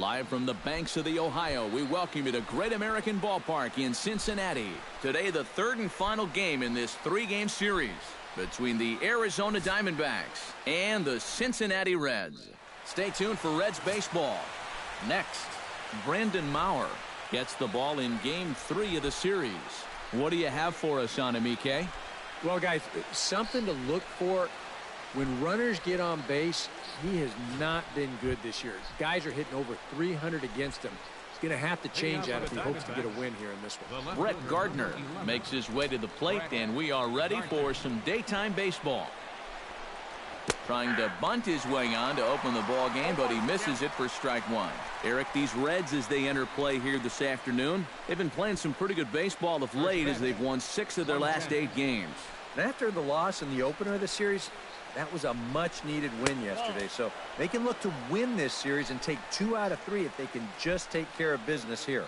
Live from the banks of the Ohio, we welcome you to Great American Ballpark in Cincinnati. Today, the third and final game in this three-game series between the Arizona Diamondbacks and the Cincinnati Reds. Stay tuned for Reds baseball. Next, Brandon Maurer gets the ball in Game 3 of the series. What do you have for us on him, EK? Well, guys, something to look for. When runners get on base, he has not been good this year. Guys are hitting over 300 against him. He's going to have to change that if he hopes to get a win here in this one. Brett Gardner makes his way to the plate, and we are ready for some daytime baseball. Trying to bunt his way on to open the ball game, but he misses it for strike one. Eric, these Reds, as they enter play here this afternoon, they've been playing some pretty good baseball of late as they've won 6 of their last 8 games. And after the loss in the opener of the series, that was a much-needed win yesterday. So they can look to win this series and take 2 out of 3 if they can just take care of business here.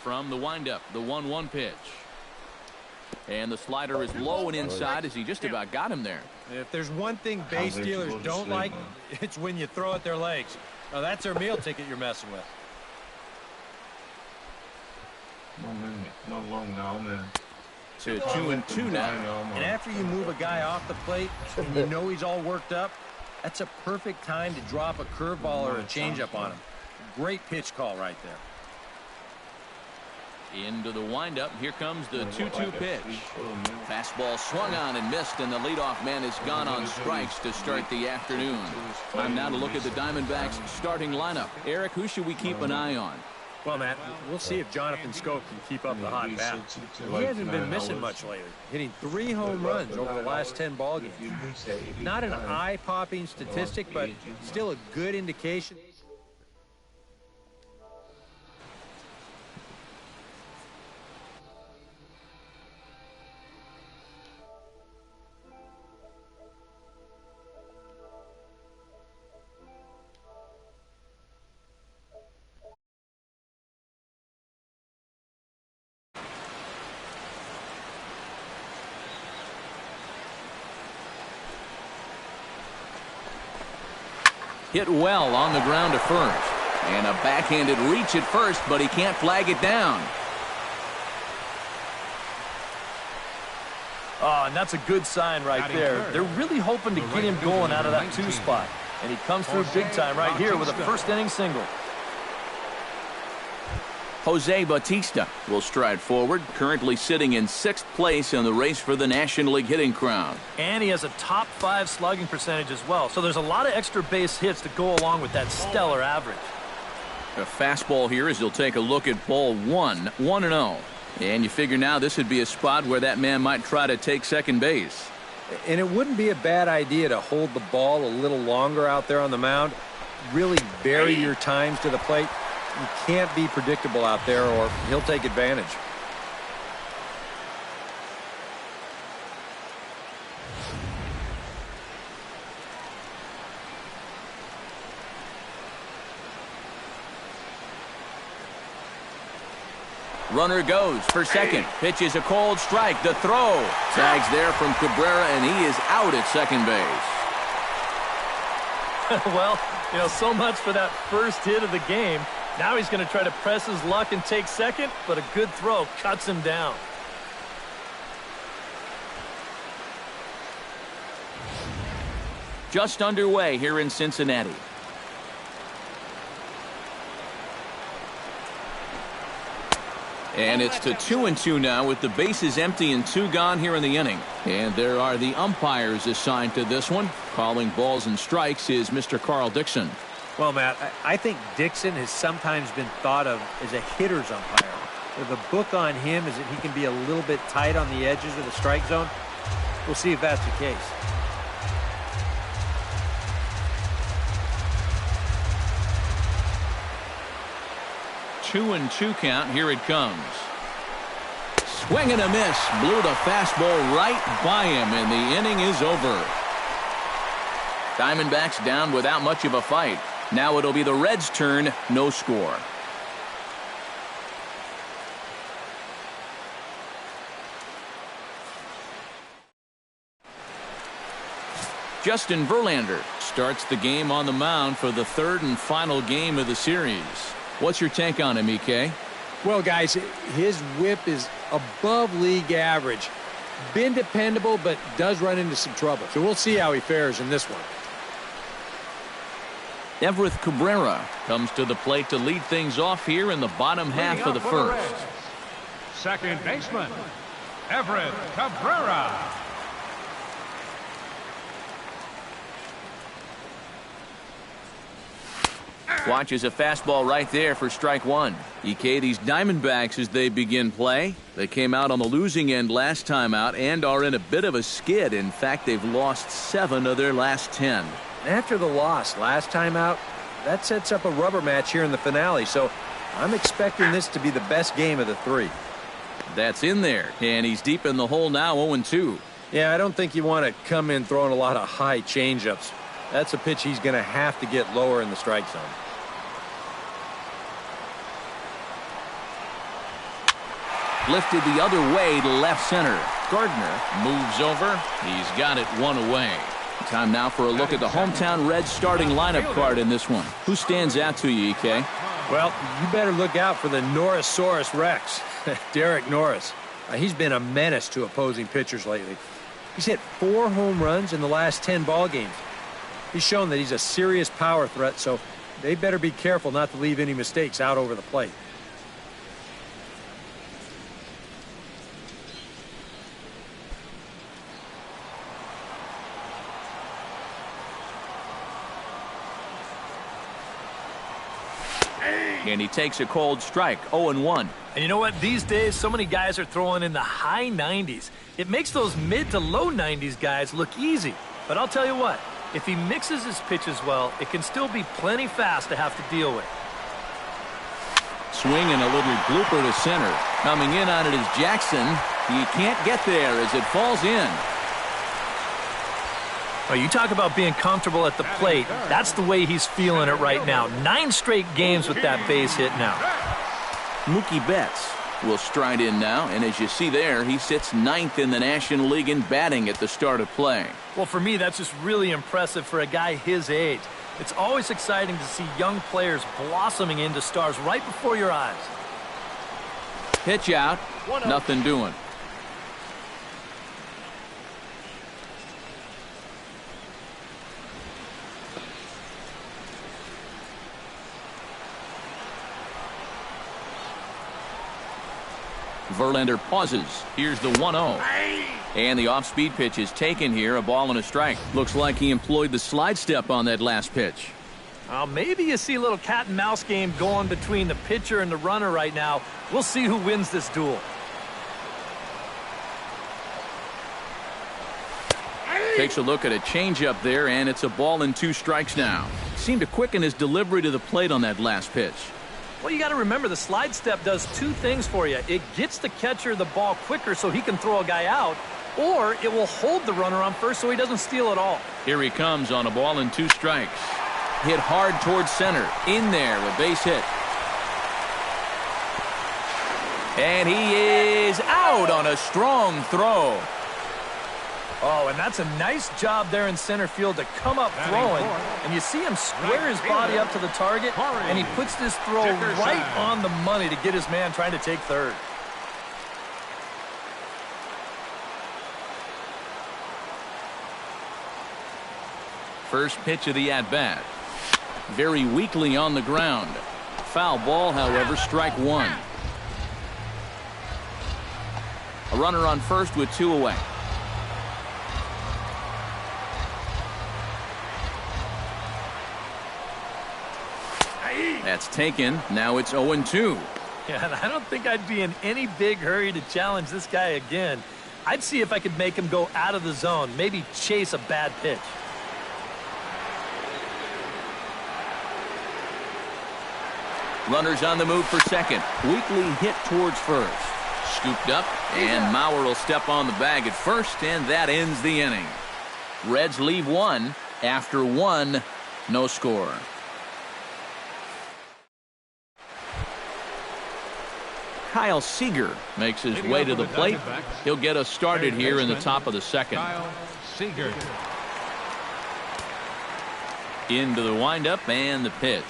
From the windup, the 1-1 pitch. And the slider is low and inside as he just about got him there. If there's one thing base stealers don't like, it's when you throw at their legs. Now, that's their meal ticket you're messing with. To 2-2 now. And after you move a guy off the plate and you know he's all worked up, that's a perfect time to drop a curveball or a changeup on him. Great pitch call right there. Into the windup. Here comes the 2-2 pitch. Fastball swung on and missed, and the leadoff man has gone on strikes to start the afternoon. Time now to look at the Diamondbacks starting lineup. Eric, who should we keep an eye on? Well, Matt, we'll see if Jonathan Schoop can keep up the hot bat. He hasn't been missing much lately, hitting 3 home runs over the last 10 ball games. Not an eye-popping statistic, but still a good indication. Hit well on the ground to first. And a backhanded reach at first, but he can't flag it down. Oh, and that's a good sign right there. They're really hoping to get him going out of that 2 spot. And he comes through big time right here with a first-inning single. Jose Bautista will stride forward, currently sitting in 6th place in the race for the National League hitting crown. And he has a top 5 slugging percentage as well. So there's a lot of extra base hits to go along with that stellar average. A fastball here as he'll take a look at ball 1, 1-0. And you figure now this would be a spot where that man might try to take second base. And it wouldn't be a bad idea to hold the ball a little longer out there on the mound. Really vary your times to the plate. You can't be predictable out there or he'll take advantage. Runner goes for second. Pitch is a cold strike. The throw. Tags there from Cabrera, and he is out at second base. Well, you know, so much for that first hit of the game. Now he's going to try to press his luck and take second, but a good throw cuts him down. Just underway here in Cincinnati. And it's to 2-2 now with the bases empty and 2 gone here in the inning. And there are the umpires assigned to this one. Calling balls and strikes is Mr. Carl Dixon. Well, Matt, I think Dixon has sometimes been thought of as a hitter's umpire. The book on him is that he can be a little bit tight on the edges of the strike zone. We'll see if that's the case. Two and 2 count. Here it comes. Swing and a miss. Blew the fastball right by him, and the inning is over. Diamondbacks down without much of a fight. Now it'll be the Reds' turn. No score. Justin Verlander starts the game on the mound for the third and final game of the series. What's your take on him, EK? Well, guys, his whip is above league average. Been dependable, but does run into some trouble. So we'll see how he fares in this one. Everth Cabrera comes to the plate to lead things off here in the bottom half of the first. Second baseman, Everth Cabrera. Watches a fastball right there for strike one. EK, these Diamondbacks, as they begin play, they came out on the losing end last time out and are in a bit of a skid. In fact, they've lost 7 of their last 10. After the loss last time out, that sets up a rubber match here in the finale, so I'm expecting this to be the best game of the 3. That's in there, and he's deep in the hole now, 0-2. Yeah, I don't think you want to come in throwing a lot of high changeups. That's a pitch he's going to have to get lower in the strike zone. Lifted the other way to left center. Gardner moves over. He's got it 1 away. Time now for a look at the hometown Reds starting lineup card in this one. Who stands out to you, EK? Well, you better look out for the Norrisaurus Rex, Derek Norris. He's been a menace to opposing pitchers lately. He's hit 4 home runs in the last 10 ball games. He's shown that he's a serious power threat, so they better be careful not to leave any mistakes out over the plate. And he takes a cold strike, 0-1. And you know what? These days, so many guys are throwing in the high 90s. It makes those mid to low 90s guys look easy. But I'll tell you what, if he mixes his pitches well, it can still be plenty fast to have to deal with. Swing and a little blooper to center. Coming in on it is Jackson. He can't get there as it falls in. Oh, you talk about being comfortable at the plate. That's the way he's feeling it right now. 9 straight games with that base hit now. Mookie Betts will stride in now, and as you see there, he sits 9th in the National League in batting at the start of play. Well, for me, that's just really impressive for a guy his age. It's always exciting to see young players blossoming into stars right before your eyes. Pitch out, nothing doing. Verlander pauses. Here's the 1-0. And the off-speed pitch is taken here, a ball and a strike. Looks like he employed the slide step on that last pitch. Maybe you see a little cat and mouse game going between the pitcher and the runner right now. We'll see who wins this duel. Takes a look at a changeup there, and it's a ball and 2 strikes now. Seemed to quicken his delivery to the plate on that last pitch. Well, you got to remember the slide step does 2 things for you. It gets the catcher the ball quicker so he can throw a guy out, or it will hold the runner on first so he doesn't steal it all. Here he comes on a ball and 2 strikes. Hit hard towards center. In there, a base hit. And he is out on a strong throw. Oh, and that's a nice job there in center field to come up throwing. And you see him square his body up to the target, and he puts this throw right on the money to get his man trying to take third. First pitch of the at-bat. Very weakly on the ground. Foul ball, however, strike 1. A runner on first with 2 away. That's taken. Now it's 0-2. Yeah, and I don't think I'd be in any big hurry to challenge this guy again. I'd see if I could make him go out of the zone, maybe chase a bad pitch. Runners on the move for second. Weakly hit towards first. Scooped up, and Mauer will step on the bag at first, and that ends the inning. Reds leave 1 after 1, no score. Kyle Seager makes his way to the plate. He'll get us started here in the top of the second. Kyle Seager. Into the windup and the pitch.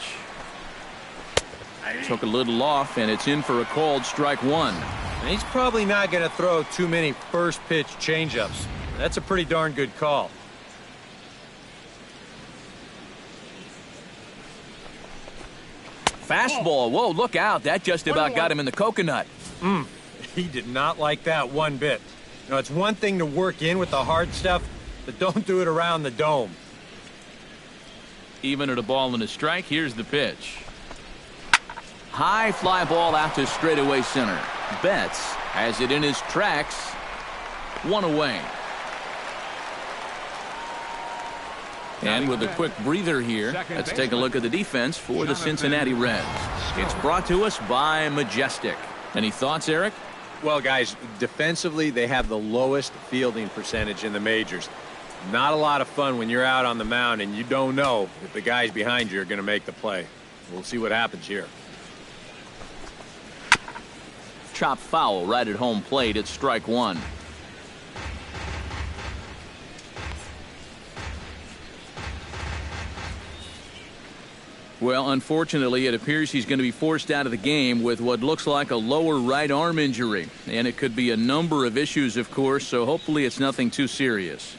Took a little off, and it's in for a called strike one. And he's probably not going to throw too many first pitch changeups. That's a pretty darn good call. Fastball. Whoa, look out. That just about got him in the coconut. He did not like that one bit. You know, it's one thing to work in with the hard stuff, but don't do it around the dome. Even at a ball and a strike, here's the pitch. High fly ball out to straightaway center. Betts has it in his tracks. One away. And with a quick breather here, let's take a look at the defense for the Cincinnati Reds. It's brought to us by Majestic. Any thoughts, Eric? Well, guys, defensively, they have the lowest fielding percentage in the majors. Not a lot of fun when you're out on the mound and you don't know if the guys behind you are going to make the play. We'll see what happens here. Chop foul right at home plate. It's strike one. Well, unfortunately, it appears he's going to be forced out of the game with what looks like a lower right arm injury. And it could be a number of issues, of course, so hopefully it's nothing too serious.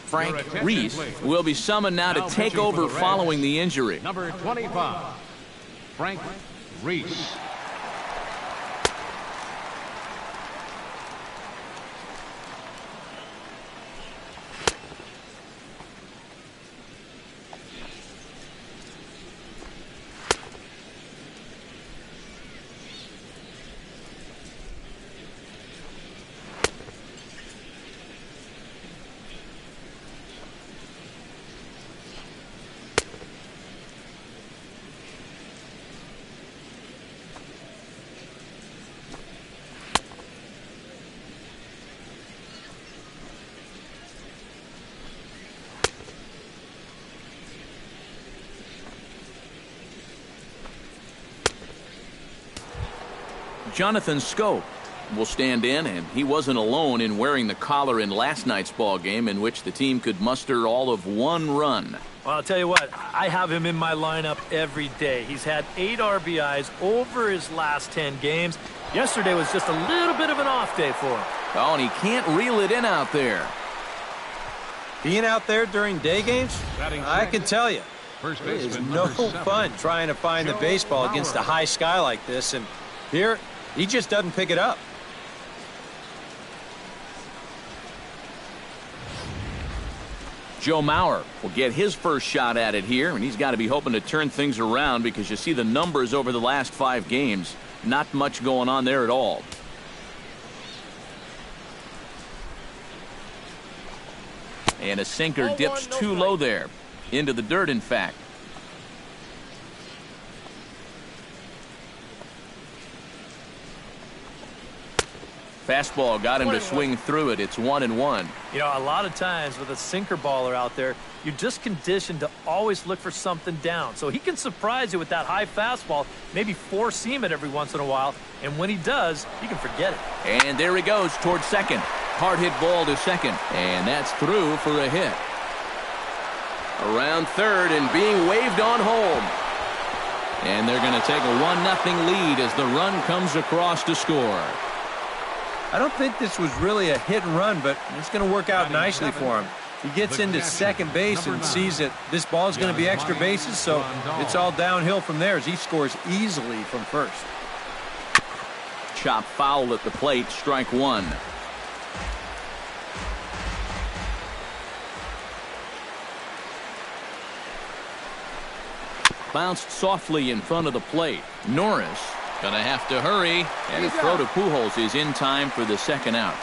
Frank Reese will be summoned now to take over following the injury. Number 25, Frank Reese. Jonathan Schoop will stand in, and he wasn't alone in wearing the collar in last night's ball game in which the team could muster all of one run. Well, I'll tell you what, I have him in my lineup every day. He's had 8 RBIs over his last 10 games. Yesterday was just a little bit of an off day for him. Oh, and he can't reel it in out there. Being out there during day games, I can tell you, it is no fun trying to find the baseball against a high sky like this, and here, he just doesn't pick it up. Joe Mauer will get his first shot at it here, and he's got to be hoping to turn things around because you see the numbers over the last 5 games. Not much going on there at all. And a sinker dips too low there. Into the dirt, in fact. Fastball got him to swing through it. It's 1-1. You know, a lot of times with a sinker baller out there, you're just conditioned to always look for something down. So he can surprise you with that high fastball, maybe four-seam it every once in a while, and when he does, you can forget it. And there he goes towards second. Hard hit ball to second, and that's through for a hit. Around third and being waved on home. And they're going to take a 1-0 lead as the run comes across to score. I don't think this was really a hit and run, but it's going to work out nicely for him. He gets into second base and sees that this ball is going to be extra bases, so it's all downhill from there as he scores easily from first. Chop foul at the plate, strike one. Bounced softly in front of the plate. Norris gonna have to hurry, and a throw to Pujols is in time for the second out.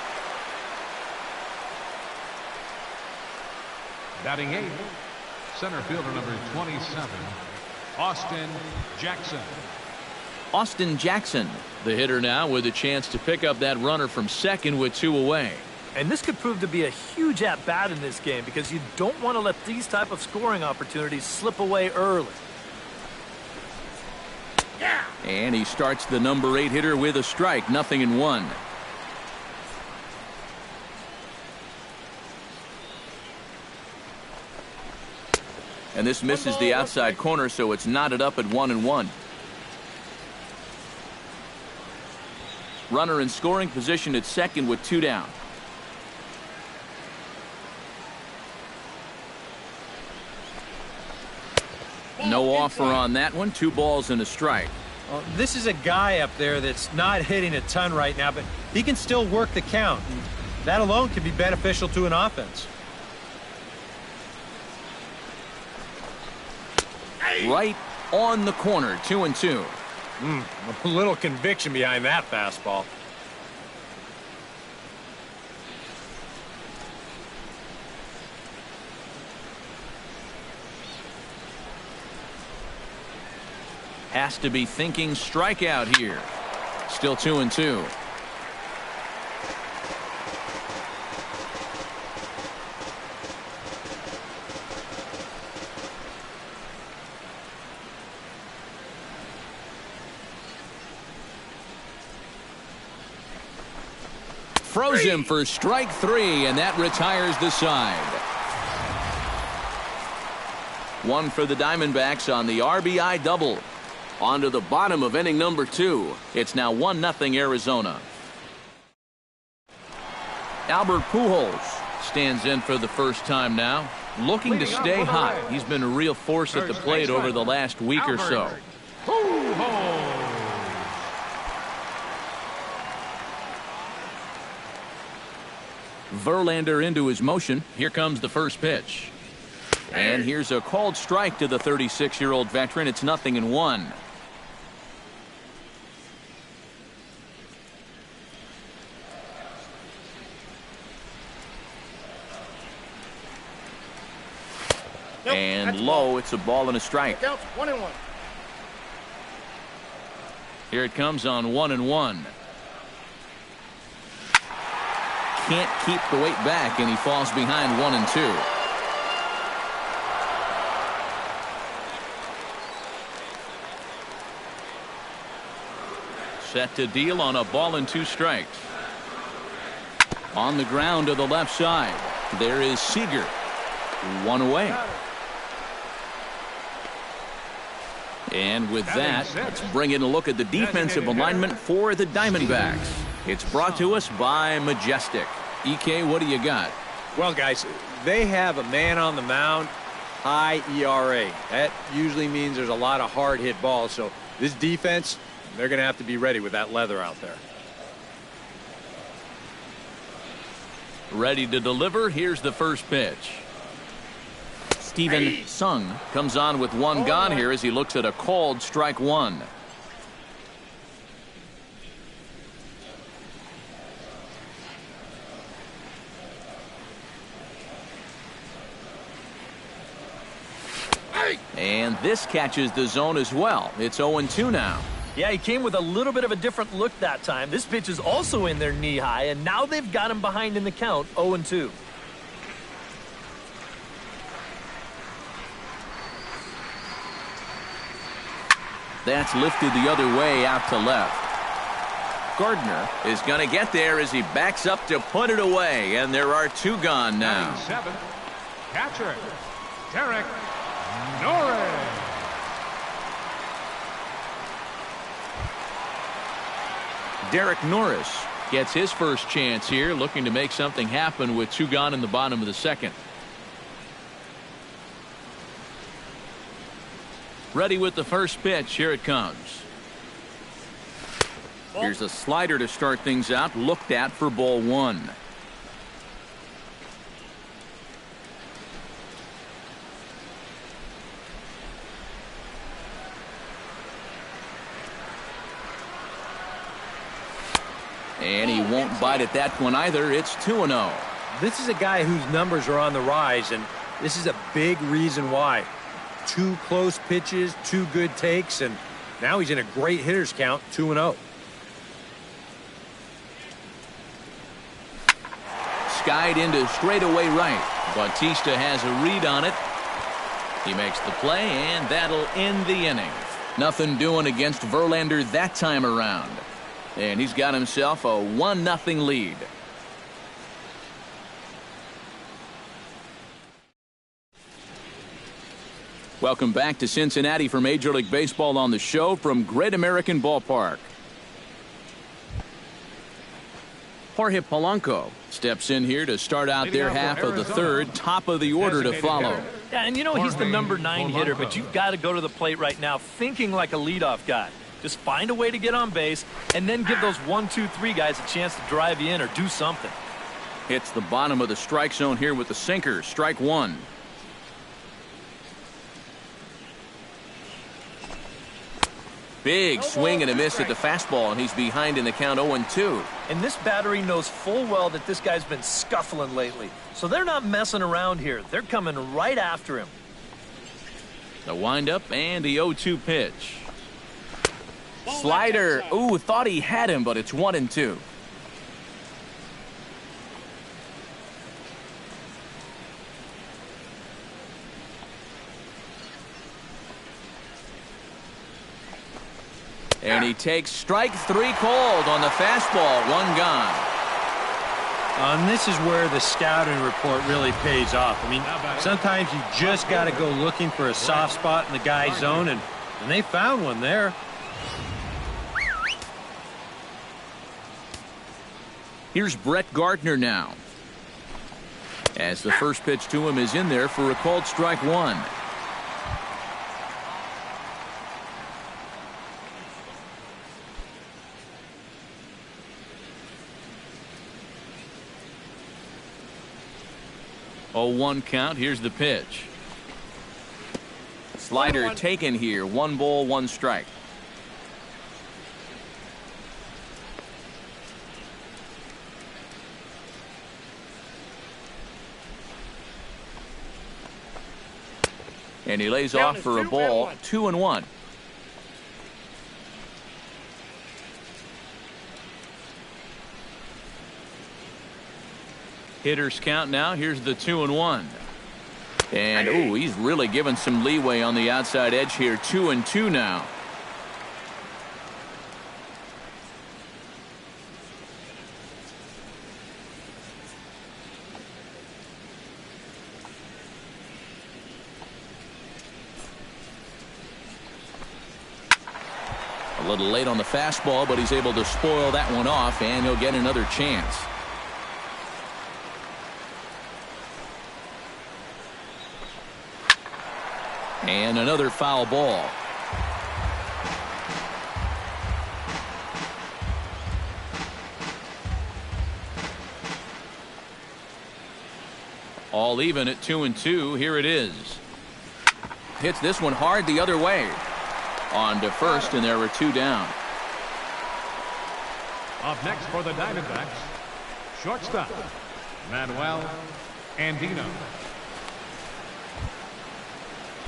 Batting 8th, center fielder number 27, Austin Jackson. Austin Jackson, the hitter now with a chance to pick up that runner from second with 2 away. And this could prove to be a huge at-bat in this game because you don't want to let these type of scoring opportunities slip away early. And he starts the number 8 hitter with a strike, 0-1. And this misses the outside corner, so it's knotted up at 1-1. Runner in scoring position at second with 2 down. No offer on that one. 2 balls and a strike. Well, this is a guy up there that's not hitting a ton right now, but he can still work the count. And that alone can be beneficial to an offense. Right on the corner, 2-2. A little conviction behind that fastball. Has to be thinking strikeout here. Still 2-2. Throws him for strike 3, and that retires the side. 1 for the Diamondbacks on the RBI double. On to the bottom of inning number 2. It's now 1-0 Arizona. Albert Pujols stands in for the first time now, looking to stay hot. He's been a real force at the plate over the last week or so. Verlander into his motion. Here comes the first pitch. And here's a called strike to the 36-year-old veteran. It's 0-1. And low, it's a ball and a strike. 1-1. Here it comes on 1-1. Can't keep the weight back, and he falls behind 1-2. Set to deal on a ball and 2 strikes. On the ground to the left side. There is Seager. 1 away. And with that, let's bring in a look at the defensive alignment for the Diamondbacks. It's brought to us by Majestic. EK, what do you got? Well, guys, they have a man on the mound, high ERA. That usually means there's a lot of hard hit balls. So this defense, they're going to have to be ready with that leather out there. Ready to deliver. Here's the first pitch. Steven Sung comes on with 1 gone here as he looks at a called strike 1. And this catches the zone as well. It's 0-2 now. Yeah, he came with a little bit of a different look that time. This pitch is also in their knee high, and now they've got him behind in the count, 0-2. That's lifted the other way out to left. Gardner is going to get there as he backs up to put it away, and there are 2 gone now. 7, catcher, Derek Norris. Derek Norris gets his first chance here, looking to make something happen with 2 gone in the bottom of the second. Ready with the first pitch. Here it comes. Here's a slider to start things out, looked at for ball 1. And he won't bite at that one either. It's 2-0. This is a guy whose numbers are on the rise, and this is a big reason why. 2 close pitches, 2 good takes, and now he's in a great hitter's count, 2-0. Skied into straightaway right. Bautista has a read on it. He makes the play, and that'll end the inning. Nothing doing against Verlander that time around. And he's got himself a 1-0 lead. Welcome back to Cincinnati for Major League Baseball on the show from Great American Ballpark. Jorge Polanco steps in here to start out their half of the third, top of the order to follow. Yeah, and you know he's the number 9 hitter, but you've got to go to the plate right now thinking like a leadoff guy. Just find a way to get on base and then give those 1, 2, 3 guys a chance to drive you in or do something. Hits the bottom of the strike zone here with the sinker. Strike one. Big swing and a miss at the fastball, and he's behind in the count 0-2. And this battery knows full well that this guy's been scuffling lately. So they're not messing around here. They're coming right after him. The windup and the 0-2 pitch. Slider. Ooh, thought he had him, but it's 1-2. And he takes strike 3 called on the fastball. 1 gone. And this is where the scouting report really pays off. I mean, sometimes you just got to go looking for a soft spot in the guy's zone, and they found one there. Here's Brett Gardner now. As the first pitch to him is in there for a called strike 1. Oh, 1 count. Here's the pitch. Slider taken here. 1 ball, 1 strike. And he lays off for a ball. 2-1. Hitters count now. Here's the 2-1. And ooh, he's really given some leeway on the outside edge here. 2-2 now. A little late on the fastball, but he's able to spoil that one off, and he'll get another chance. And another foul ball. All even at 2-2. Here it is. Hits this one hard the other way. On to first, and there were 2 down. Up next for the Diamondbacks, shortstop, Manuel Andino.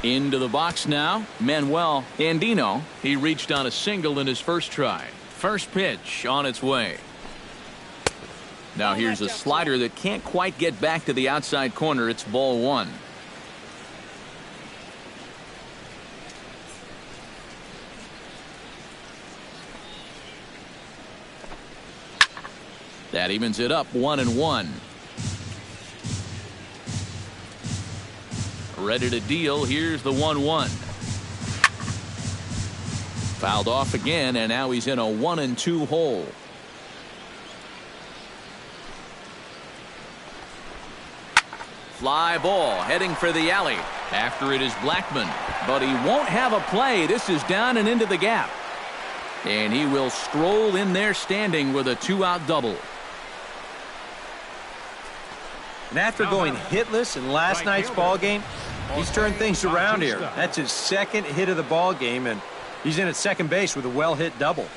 Into the box now, Manuel Andino. He reached on a single in his first try. First pitch on its way. Now here's a slider that can't quite get back to the outside corner. It's ball 1. That evens it up 1-1. Ready to deal. Here's the 1-1. Fouled off again, and now he's in a 1-2 hole. Fly ball heading for the alley. After it is Blackman, but he won't have a play. This is down and into the gap. And he will stroll in there standing with a 2-out double. And after going hitless in last night's ball game, he's turned things around here. That's his second hit of the ball game, and he's in at second base with a well-hit double.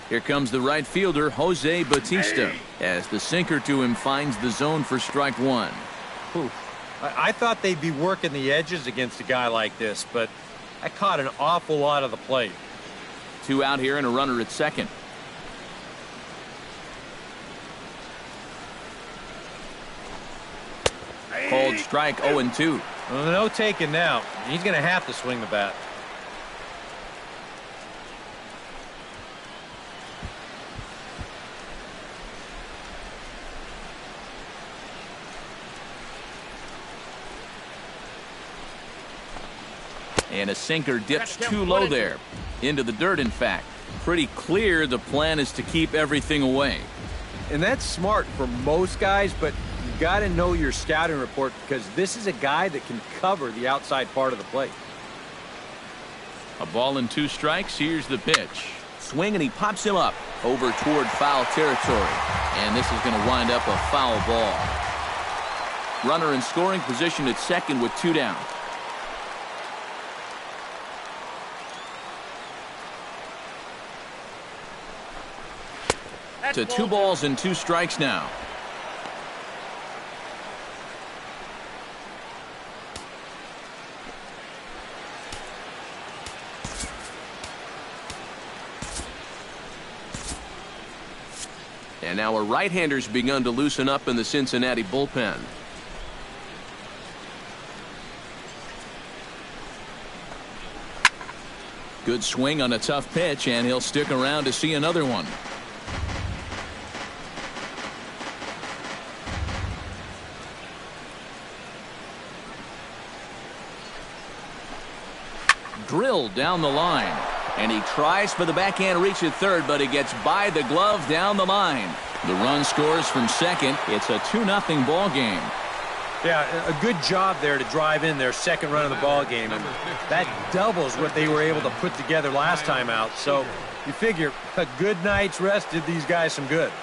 Here comes the right fielder, Jose Bautista, as the sinker to him finds the zone for strike 1. Ooh. I thought they'd be working the edges against a guy like this, but I caught an awful lot of the plate. 2 out here and a runner at second. called strike 0-2. Well, no taking now. He's going to have to swing the bat. And a sinker dips too low there. Into the dirt, in fact. Pretty clear the plan is to keep everything away. And that's smart for most guys, but you got to know your scouting report because this is a guy that can cover the outside part of the plate. A ball and 2 strikes. Here's the pitch. Swing, and he pops him up over toward foul territory. And this is going to wind up a foul ball. Runner in scoring position at second with 2 down. To 2 balls and 2 strikes now. And now a right-hander's begun to loosen up in the Cincinnati bullpen. Good swing on a tough pitch, and he'll stick around to see another one. Drilled down the line, and he tries for the backhand reach at third, but he gets by the glove down the line. The run scores from second. It's a 2-0 ball game. Yeah, a good job there to drive in their second run of the ball game, and that doubles what they were able to put together last time out. So you figure a good night's rest did these guys some good.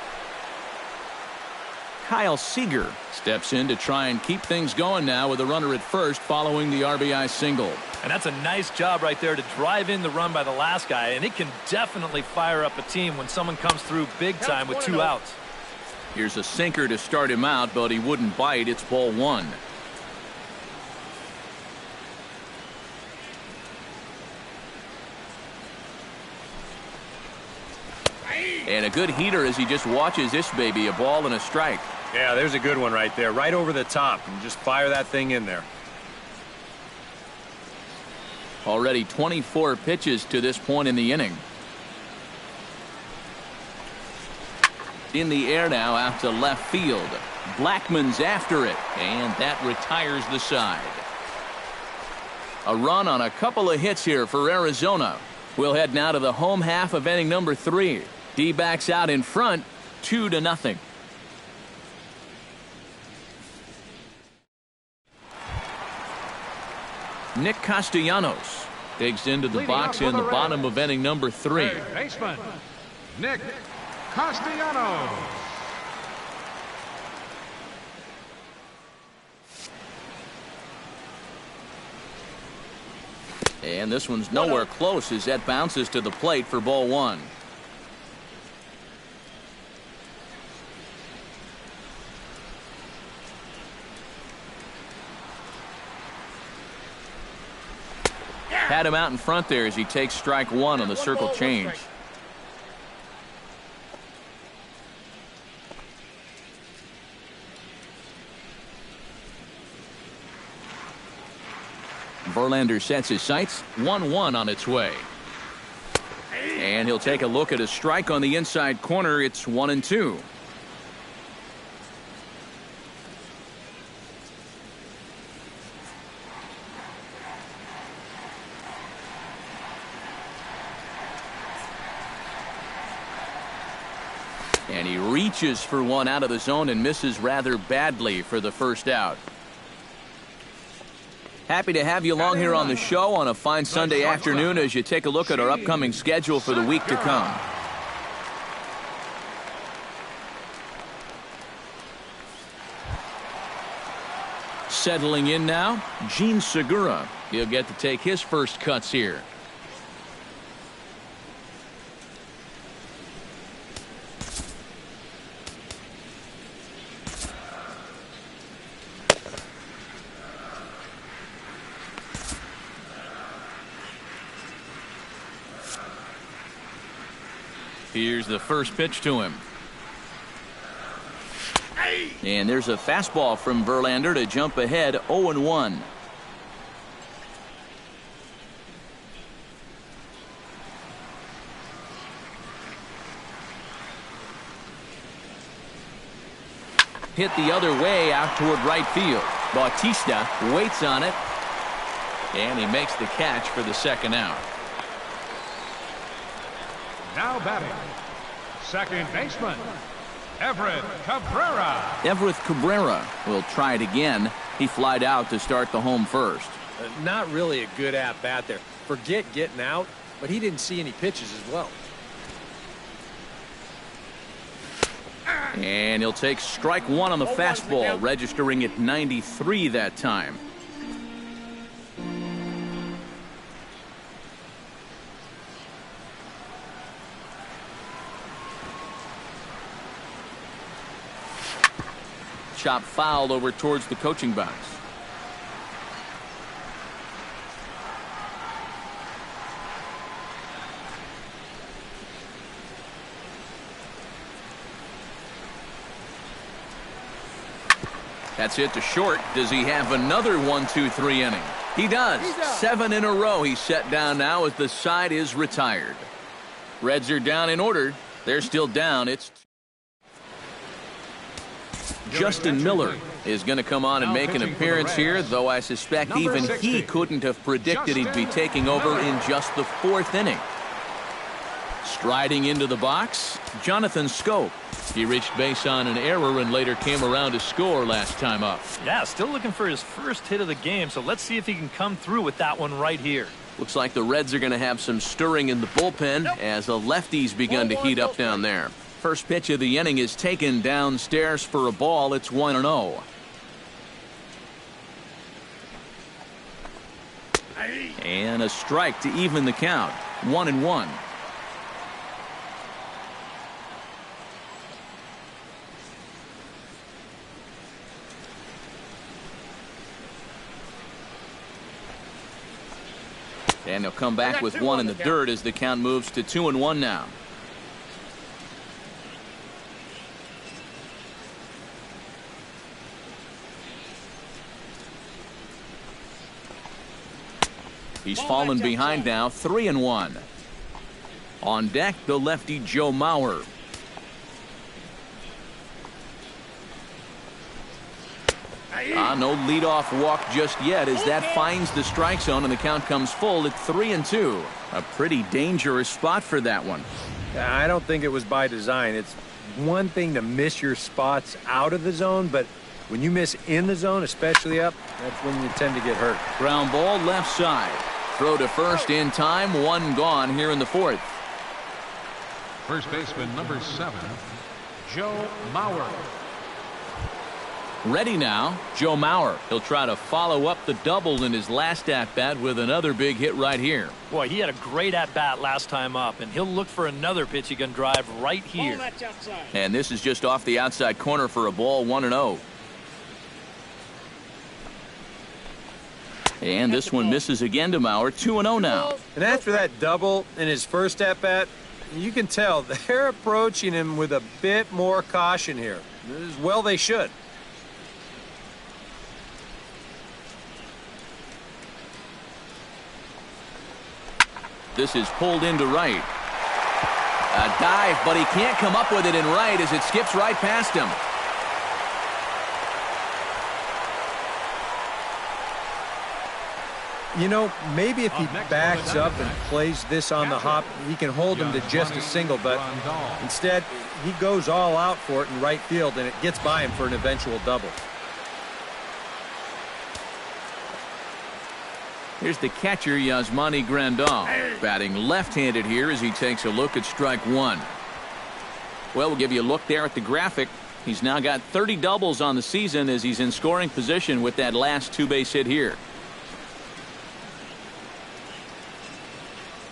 Kyle Seager steps in to try and keep things going now with a runner at first following the RBI single. And that's a nice job right there to drive in the run by the last guy, and it can definitely fire up a team when someone comes through big time with 2 outs. Here's a sinker to start him out, but he wouldn't bite. It's ball 1. And a good heater as he just watches this baby, a ball and a strike. Yeah, there's a good one right there, right over the top, and just fire that thing in there. Already 24 pitches to this point in the inning. In the air now out to left field. Blackman's after it, and that retires the side. A run on a couple of hits here for Arizona. We'll head now to the home half of inning number 3. D-backs out in front, 2-0. Nick Castellanos digs into the box in the bottom of inning number 3. Baseman Nick Castellanos. And this one's nowhere close as that bounces to the plate for ball 1. Had him out in front there as he takes strike 1 on the circle change. Verlander sets his sights. 1-1 on its way. And he'll take a look at a strike on the inside corner. It's 1-2. And he reaches for one out of the zone and misses rather badly for the first out. Happy to have you along here on the show on a fine Sunday afternoon as you take a look at our upcoming schedule for the week to come. Settling in now, Gene Segura. He'll get to take his first cuts here. Here's the first pitch to him. And there's a fastball from Verlander to jump ahead 0-1. Hit the other way out toward right field. Bautista waits on it. And he makes the catch for the second out. Now batting, second baseman, Everett Cabrera. Everett Cabrera will try it again. He flied out to start the home first. Not really a good at-bat there. Forget getting out, but he didn't see any pitches as well. And he'll take strike one on the fastball, registering at 93 that time. Chop fouled over towards the coaching box. That's it to short. Does he have another 1-2-3 inning? He does. 7 in a row he's set down now as the side is retired. Reds are down in order. They're still down. It's Justin Miller is going to come on and make an appearance here, though I suspect even he couldn't have predicted he'd be taking over in just the 4th inning. Striding into the box, Jonathan Schoop. He reached base on an error and later came around to score last time up. Yeah, still looking for his first hit of the game, so let's see if he can come through with that one right here. Looks like the Reds are going to have some stirring in the bullpen as the lefties begun to heat up down there. First pitch of the inning is taken downstairs for a ball. It's 1-0. And a strike to even the count. 1-1. And he'll come back with one in the dirt as the count moves to 2-1 now. He's fallen behind now, 3-1. On deck, the lefty Joe Mauer. No leadoff walk just yet as that finds the strike zone and the count comes full at 3-2. A pretty dangerous spot for that one. I don't think it was by design. It's one thing to miss your spots out of the zone, but when you miss in the zone, especially up, that's when you tend to get hurt. Ground ball left side. Throw to first in time. One gone here in the 4th. First baseman number 7, Joe Mauer. Ready now, Joe Mauer. He'll try to follow up the double in his last at-bat with another big hit right here. Boy, he had a great at-bat last time up, and he'll look for another pitch he can drive right here. And this is just off the outside corner for a ball, 1-0. And this one misses again to Mauer, 2-0 now. And after that double in his first at-bat, you can tell they're approaching him with a bit more caution here. As well they should. This is pulled into right. A dive, but he can't come up with it in right as it skips right past him. You know, maybe if he backs up and plays this on the hop, he can hold him to just a single, but instead he goes all out for it in right field and it gets by him for an eventual double. Here's the catcher, Yasmani Grandal, batting left-handed here as he takes a look at strike one. Well, we'll give you a look there at the graphic. He's now got 30 doubles on the season as he's in scoring position with that last two-base hit here.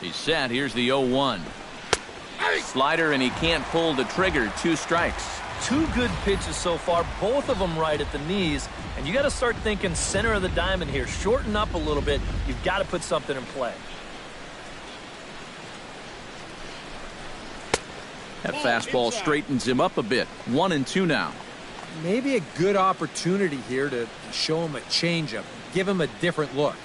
He's set. Here's the 0-1. Slider, and he can't pull the trigger. 2 strikes. 2 good pitches so far, both of them right at the knees. And you got to start thinking center of the diamond here. Shorten up a little bit. You've got to put something in play. That fastball straightens him up a bit. 1-2 now. maybe a good opportunity here to show him a changeup, give him a different look.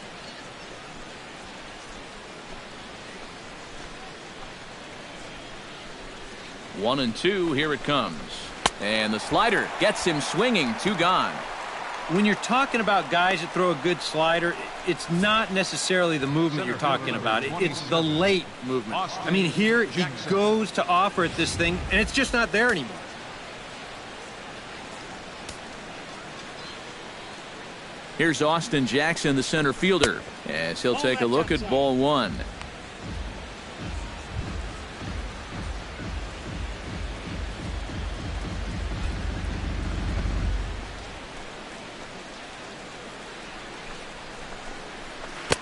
One and two, here it comes. And the slider gets him swinging, 2 gone. When you're talking about guys that throw a good slider, it's not necessarily the movement you're talking about. It's the late movement. I mean, here he goes to offer at this thing, and it's just not there anymore. Here's Austin Jackson, the center fielder, as he'll take a look at ball 1.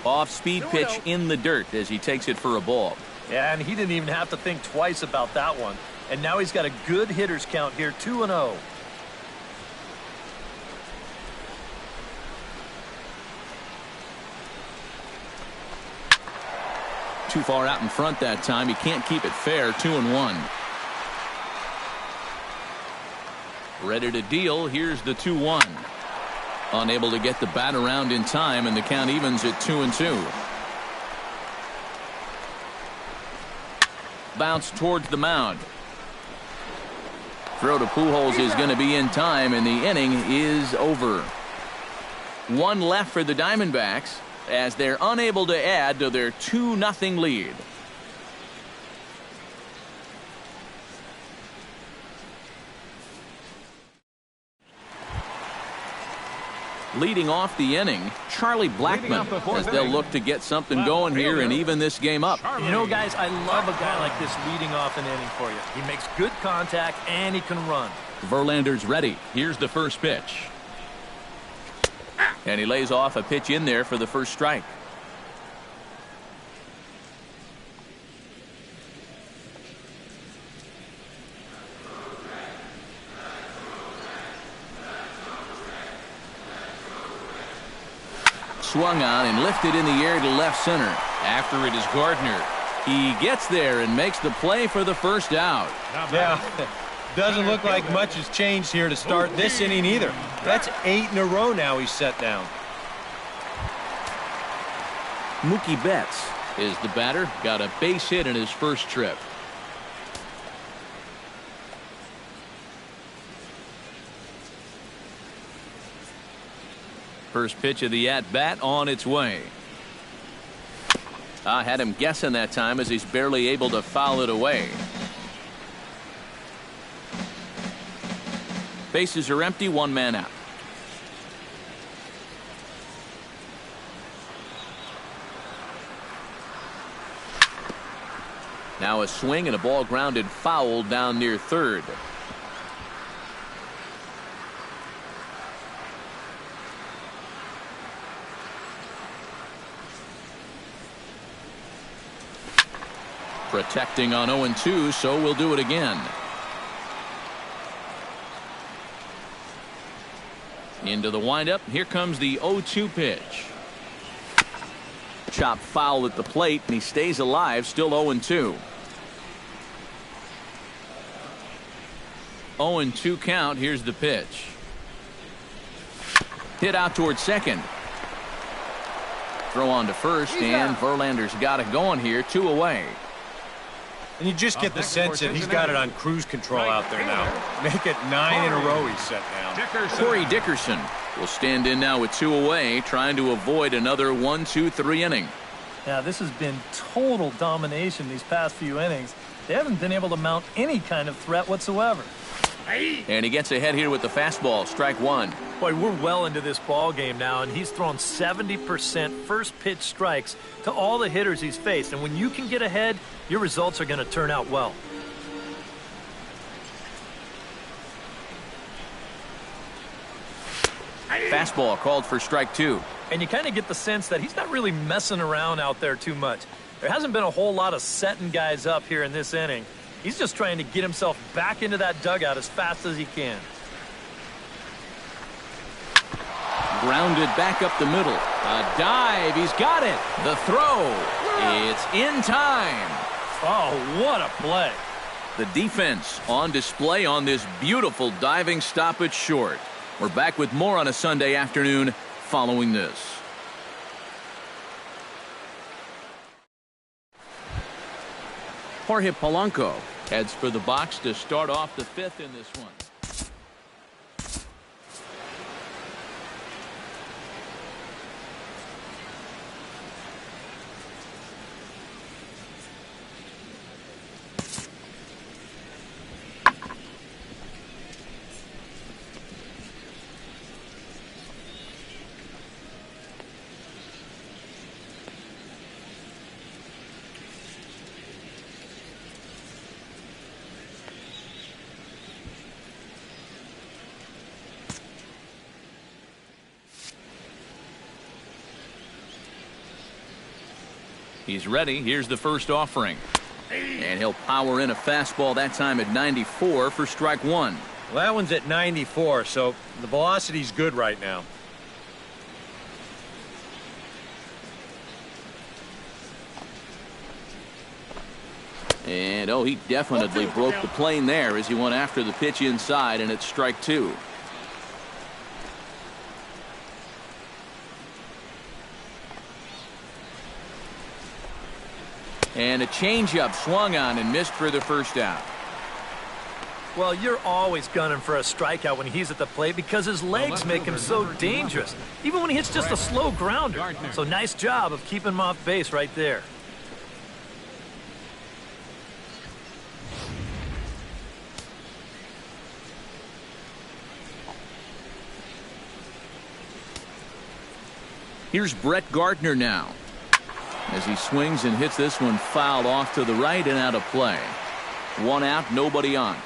Off-speed pitch in the dirt as he takes it for a ball. Yeah, and he didn't even have to think twice about that one. And now he's got a good hitters count here, 2-0. Too far out in front that time. He can't keep it fair. 2-1. Ready to deal. Here's the 2-1. Unable to get the bat around in time, and the count evens at 2-2. Bounce towards the mound. Throw to Pujols is going to be in time, and the inning is over. 1 left for the Diamondbacks as they're unable to add to their 2-0 lead. Leading off the inning, Charlie Blackmon, as they'll look to get something going here and even this game up. You know, guys, I love a guy like this leading off an inning for you. He makes good contact and he can run. Verlander's ready. Here's the first pitch. And he lays off a pitch in there for the first strike. Swung on and lifted in the air to left center. After it is Gardner. He gets there and makes the play for the first out. Yeah, doesn't look like much has changed here to start this inning either. That's 8 in a row now he's set down. Mookie Betts is the batter. Got a base hit in his first trip. First pitch of the at-bat on its way. I had him guessing that time as he's barely able to foul it away. Bases are empty, 1 man out. Now a swing and a ball grounded foul down near third. Protecting on 0-2, so we'll do it again. Into the windup. Here comes the 0-2 pitch. Chop foul at the plate, and he stays alive, still 0-2. 0-2 count. Here's the pitch. Hit out towards second. Throw on to first, and Verlander's got it going here, 2 away. And you just get the sense that he's got it on cruise control out there now. Make it 9 in a row he's set down. Corey Dickerson will stand in now with 2 away, trying to avoid another 1-2-3 inning. Now, this has been total domination these past few innings. They haven't been able to mount any kind of threat whatsoever. And he gets ahead here with the fastball, strike 1. Boy, we're well into this ball game now, and he's thrown 70% first pitch strikes to all the hitters he's faced. And when you can get ahead, your results are going to turn out well. Fastball called for strike 2. And you kind of get the sense that he's not really messing around out there too much. There hasn't been a whole lot of setting guys up here in this inning. He's just trying to get himself back into that dugout as fast as he can. Grounded back up the middle. A dive. He's got it. The throw. It's in time. Oh, what a play. The defense on display on this beautiful diving stop at short. We're back with more on a Sunday afternoon following this. Jorge Polanco heads for the box to start off the fifth in this one. He's ready. Here's the first offering. And he'll power in a fastball that time at 94 for strike one. Well, that one's at 94, so the velocity's good right now. And, oh, he definitely broke the plane there as he went after the pitch inside, and it's strike two. And a changeup swung on and missed for the first out. Well, you're always gunning for a strikeout when he's at the plate because his legs make him so dangerous, even when he hits just a slow grounder. So nice job of keeping him off base right there. Here's Brett Gardner now, as he swings and hits this one foul off to the right and out of play. One out, nobody on.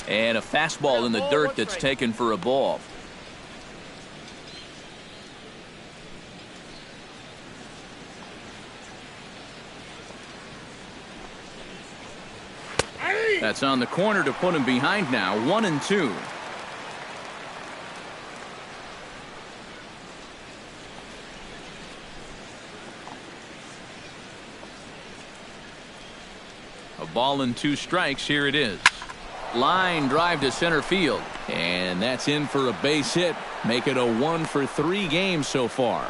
And a fastball in the dirt that's taken for a ball. That's on the corner to put him behind now. 1-2. A ball and two strikes. Here it is. Line drive to center field. And that's in for a base hit. Make it a 1-for-3 game so far.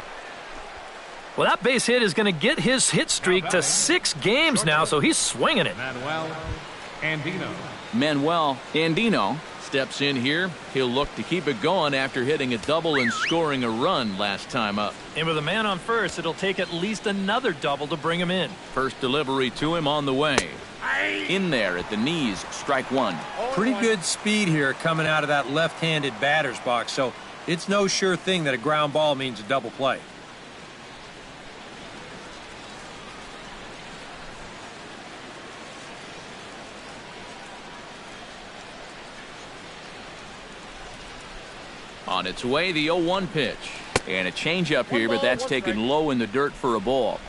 Well, that base hit is going to get his hit streak to 6 games now, so he's swinging it. Manuel Andino steps in here. He'll look to keep it going after hitting a double and scoring a run last time up. And with a man on first, it'll take at least another double to bring him in. First delivery to him on the way. In there at the knees, strike one. Pretty good speed here coming out of that left-handed batter's box, so it's no sure thing that a ground ball means a double play. On its way, the 0-1 pitch. And a changeup here, but that's taken low in the dirt for a ball.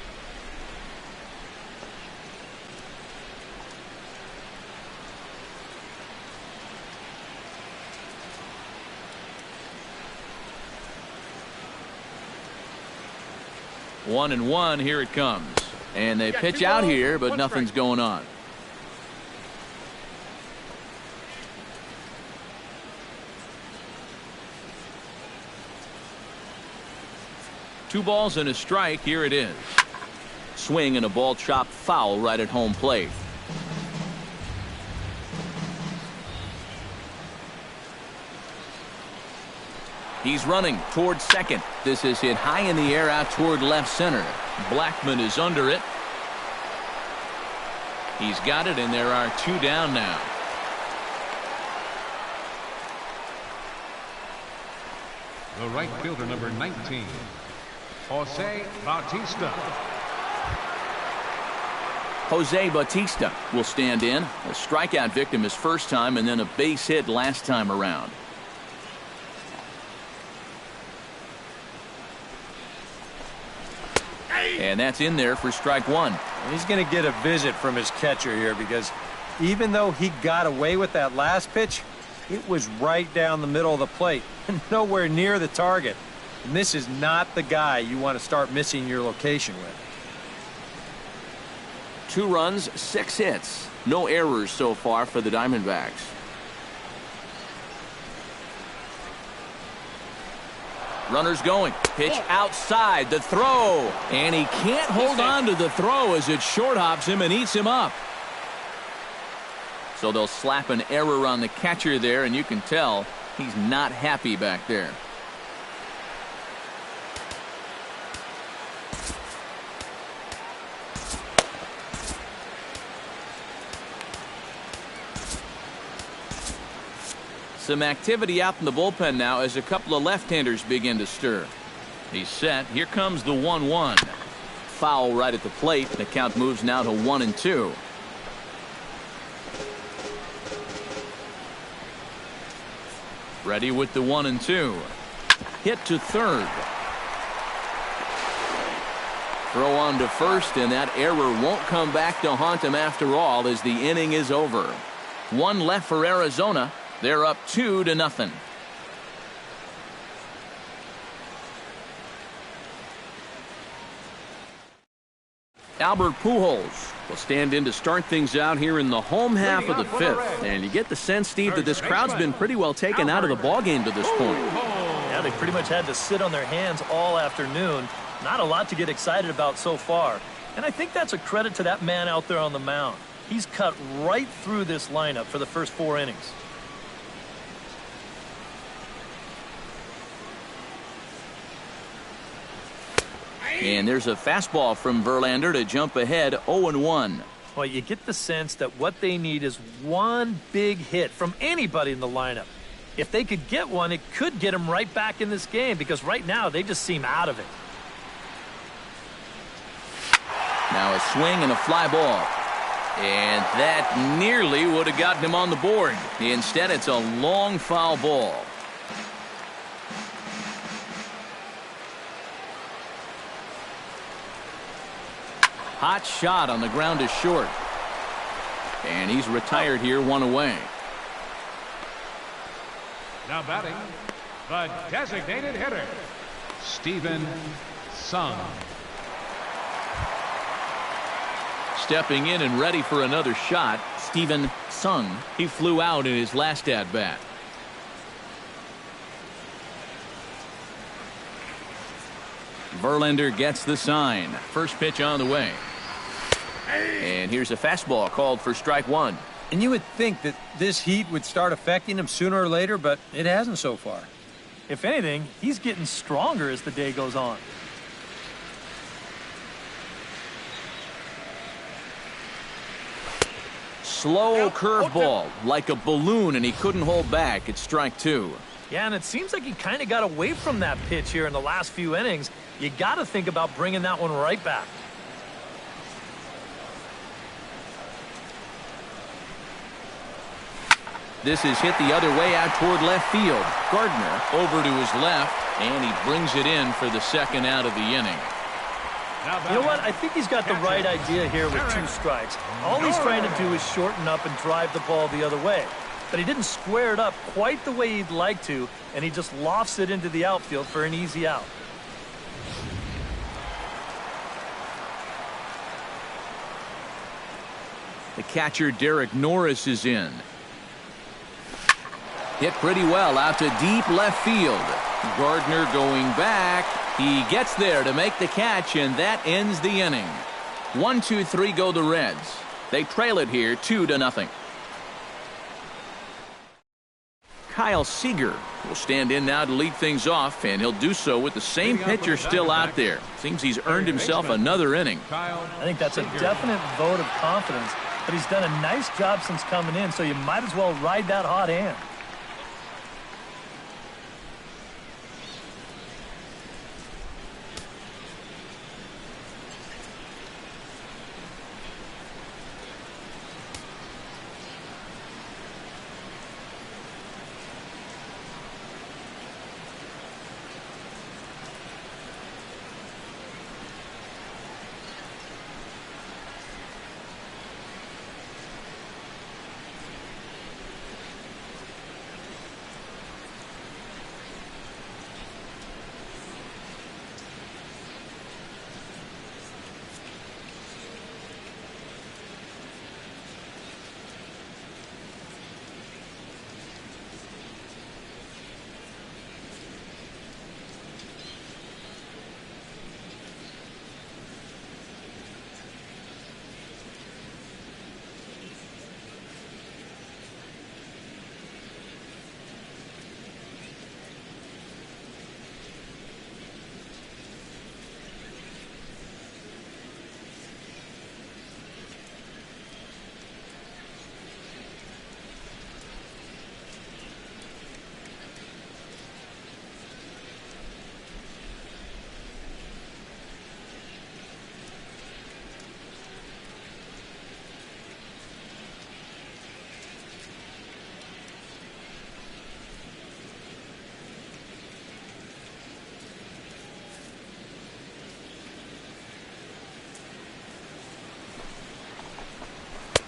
One and one, here it comes. And they pitch out here, but nothing's going on. Two balls and a strike. Here it is. Swing and a ball chopped foul right at home plate. He's running toward second. This is hit high in the air out toward left center. Blackman is under it. He's got it, and there are two down now. The right fielder, number 19, Jose Bautista. Jose Bautista will stand in. A strikeout victim his first time, and then a base hit last time around. And that's in there for strike one. He's going to get a visit from his catcher here because even though he got away with that last pitch, it was right down the middle of the plate and nowhere near the target. And this is not the guy you want to start missing your location with. 2 runs, 6 hits. No errors so far for the Diamondbacks. Runners going. Pitch outside. The throw. And he can't hold on to the throw as it short hops him and eats him up. So they'll slap an error on the catcher there, and you can tell he's not happy back there. Some activity out in the bullpen now as a couple of left-handers begin to stir. He's set. Here comes the 1-1. Foul right at the plate. The count moves now to 1-2. Ready with the 1-2. Hit to third. Throw on to first, and that error won't come back to haunt him after all as the inning is over. 1 left for Arizona. They're up 2-0. Albert Pujols will stand in to start things out here in the home half of the 5th. And you get the sense, Steve, that this crowd's been pretty well taken out of the ballgame to this point. Yeah, they pretty much had to sit on their hands all afternoon. Not a lot to get excited about so far. And I think that's a credit to that man out there on the mound. He's cut right through this lineup for the first 4 innings. And there's a fastball from Verlander to jump ahead 0-1. Well, you get the sense that what they need is one big hit from anybody in the lineup. If they could get one, it could get them right back in this game because right now they just seem out of it. Now a swing and a fly ball. And that nearly would have gotten him on the board. Instead, it's a long foul ball. Hot shot on the ground is short. And he's retired here, 1 away. Now batting, the designated hitter, Steven Sung. Stepping in and ready for another shot, Steven Sung. He flew out in his last at-bat. Verlander gets the sign. First pitch on the way. And here's a fastball called for strike 1. And you would think that this heat would start affecting him sooner or later, but it hasn't so far. If anything, he's getting stronger as the day goes on. Slow curveball, like a balloon, and he couldn't hold back. It's strike 2. Yeah, and it seems like he kind of got away from that pitch here in the last few innings. You got to think about bringing that one right back. This is hit the other way out toward left field. Gardner over to his left, and he brings it in for the second out of the inning. You know what? I think he's got the right idea here with 2 strikes. All he's trying to do is shorten up and drive the ball the other way. But he didn't square it up quite the way he'd like to, and he just lofts it into the outfield for an easy out. The catcher, Derek Norris, is in. Hit pretty well out to deep left field. Gardner going back. He gets there to make the catch, and that ends the inning. 1-2-3 go the Reds. They trail it here 2-0. Kyle Seager will stand in now to lead things off, and he'll do so with the same pitcher still out there. Seems he's earned himself another inning. I think that's a definite vote of confidence, but he's done a nice job since coming in, so you might as well ride that hot hand.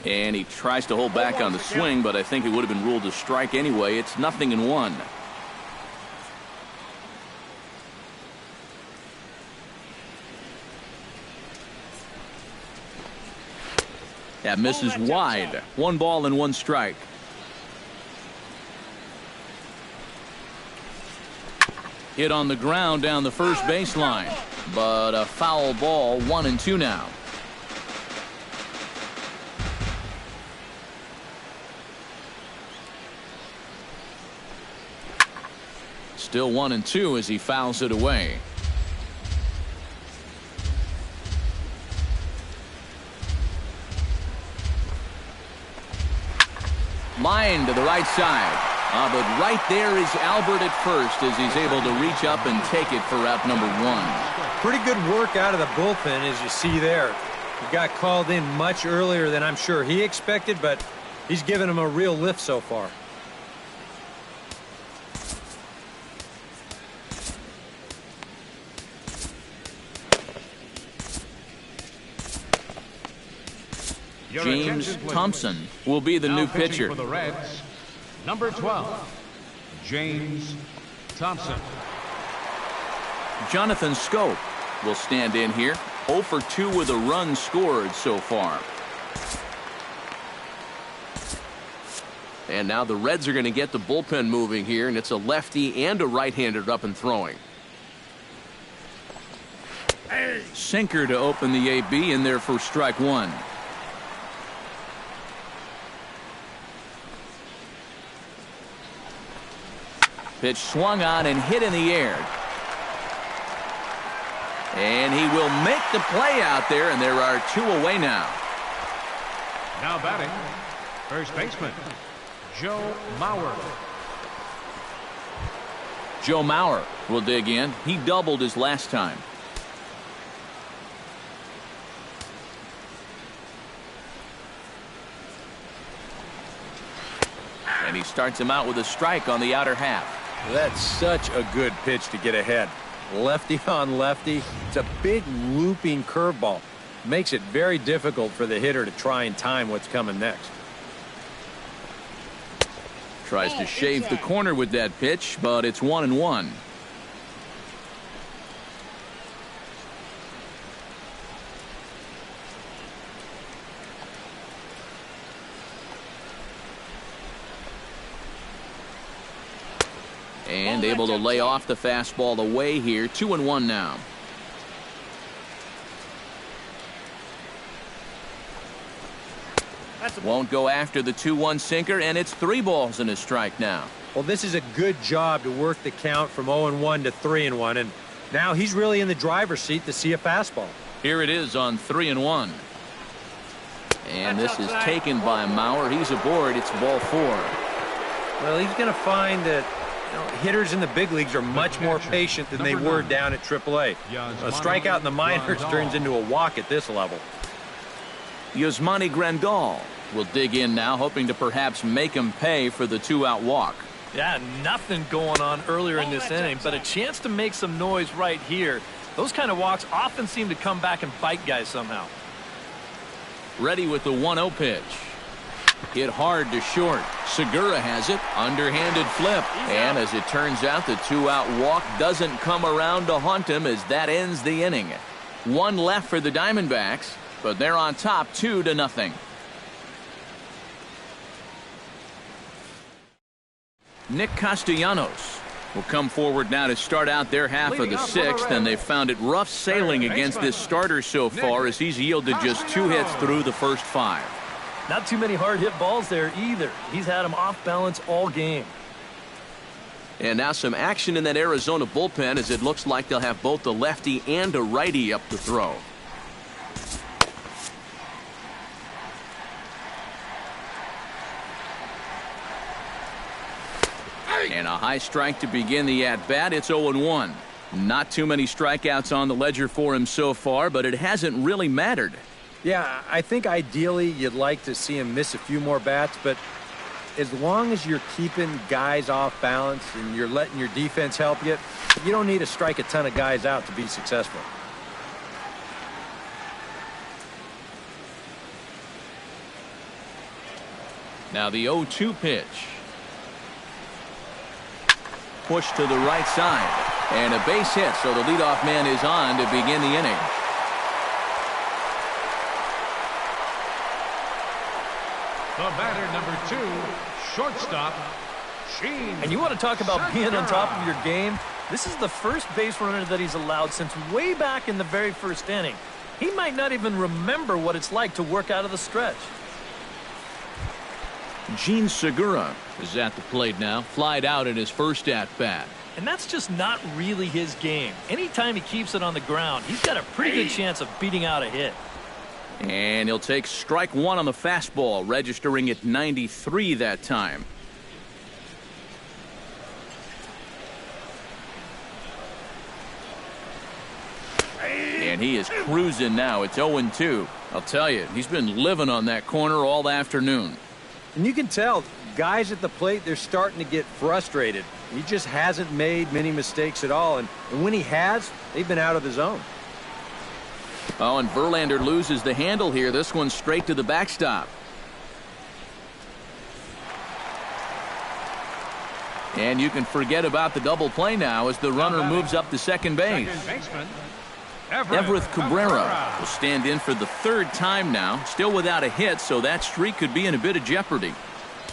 And he tries to hold back on the swing, but I think it would have been ruled a strike anyway. It's 0-1. That misses wide. 1 ball and 1 strike. Hit on the ground down the first baseline, but a foul ball. 1-2 now. Still 1-2 as he fouls it away. Line to the right side. But right there is Albert at first as he's able to reach up and take it for out number 1. Pretty good work out of the bullpen, as you see there. He got called in much earlier than I'm sure he expected, but he's given him a real lift so far. James Thompson will be the new pitcher. For the Reds, number 12, James Thompson. Jonathan Scope will stand in here. 0 for 2 with a run scored so far. And now the Reds are going to get the bullpen moving here, and it's a lefty and a right-hander up and throwing. Sinker to open the AB in there for strike 1. Pitch swung on and hit in the air. And he will make the play out there, and there are 2 away now. Now batting, first baseman, Joe Mauer. Joe Mauer will dig in. He doubled his last time. And he starts him out with a strike on the outer half. That's such a good pitch to get ahead. Lefty on lefty. It's a big looping curveball. Makes it very difficult for the hitter to try and time what's coming next. Tries to shave the corner with that pitch, but it's 1-1. And able to lay off the fastball away here. 2-1 now. Won't go after the 2-1 sinker, and it's 3 balls and a strike now. Well, this is a good job to work the count from 0-1 to 3-1, and now he's really in the driver's seat to see a fastball. Here it is on 3-1. And this is taken by Mauer. He's aboard. It's ball 4. Well, he's going to find that hitters in the big leagues are much more patient than they were down at AAA. A strikeout in the minors turns into a walk at this level. Yasmani Grandal will dig in now, hoping to perhaps make him pay for the 2-out walk. Yeah, nothing going on earlier in this inning, but a chance to make some noise right here. Those kind of walks often seem to come back and bite guys somehow. Ready with the 1-0 pitch. Hit hard to short. Segura has it. Underhanded flip. And as it turns out, the 2-out walk doesn't come around to haunt him as that ends the inning. 1 left for the Diamondbacks, but they're on top 2-0. Nick Castellanos will come forward now to start out their half of the 6th, and they've found it rough sailing against this starter so far as he's yielded just 2 hits through the first 5. Not too many hard hit balls there either. He's had them off balance all game. And now some action in that Arizona bullpen as it looks like they'll have both a lefty and a righty up to throw. And a high strike to begin the at-bat. It's 0-1. Not too many strikeouts on the ledger for him so far, but it hasn't really mattered. Yeah, I think ideally you'd like to see him miss a few more bats, but as long as you're keeping guys off balance and you're letting your defense help you, you don't need to strike a ton of guys out to be successful. Now the 0-2 pitch. Push to the right side. And a base hit, so the leadoff man is on to begin the inning. The batter, number 2, shortstop, Sheen. And you want to talk about being on top of your game? This is the first base runner that he's allowed since way back in the very first inning. He might not even remember what it's like to work out of the stretch. Gene Segura is at the plate now, flied out in his first at-bat. And that's just not really his game. Anytime he keeps it on the ground, he's got a pretty good chance of beating out a hit. And he'll take strike 1 on the fastball, registering at 93 that time. And he is cruising now. It's 0-2. I'll tell you, he's been living on that corner all afternoon. And you can tell, guys at the plate, they're starting to get frustrated. He just hasn't made many mistakes at all. And when he has, they've been out of the zone. Oh, and Verlander loses the handle here. This one's straight to the backstop. And you can forget about the double play now as the runner moves up to second base. Second baseman, Everett Cabrera will stand in for the 3rd time now, still without a hit, so that streak could be in a bit of jeopardy.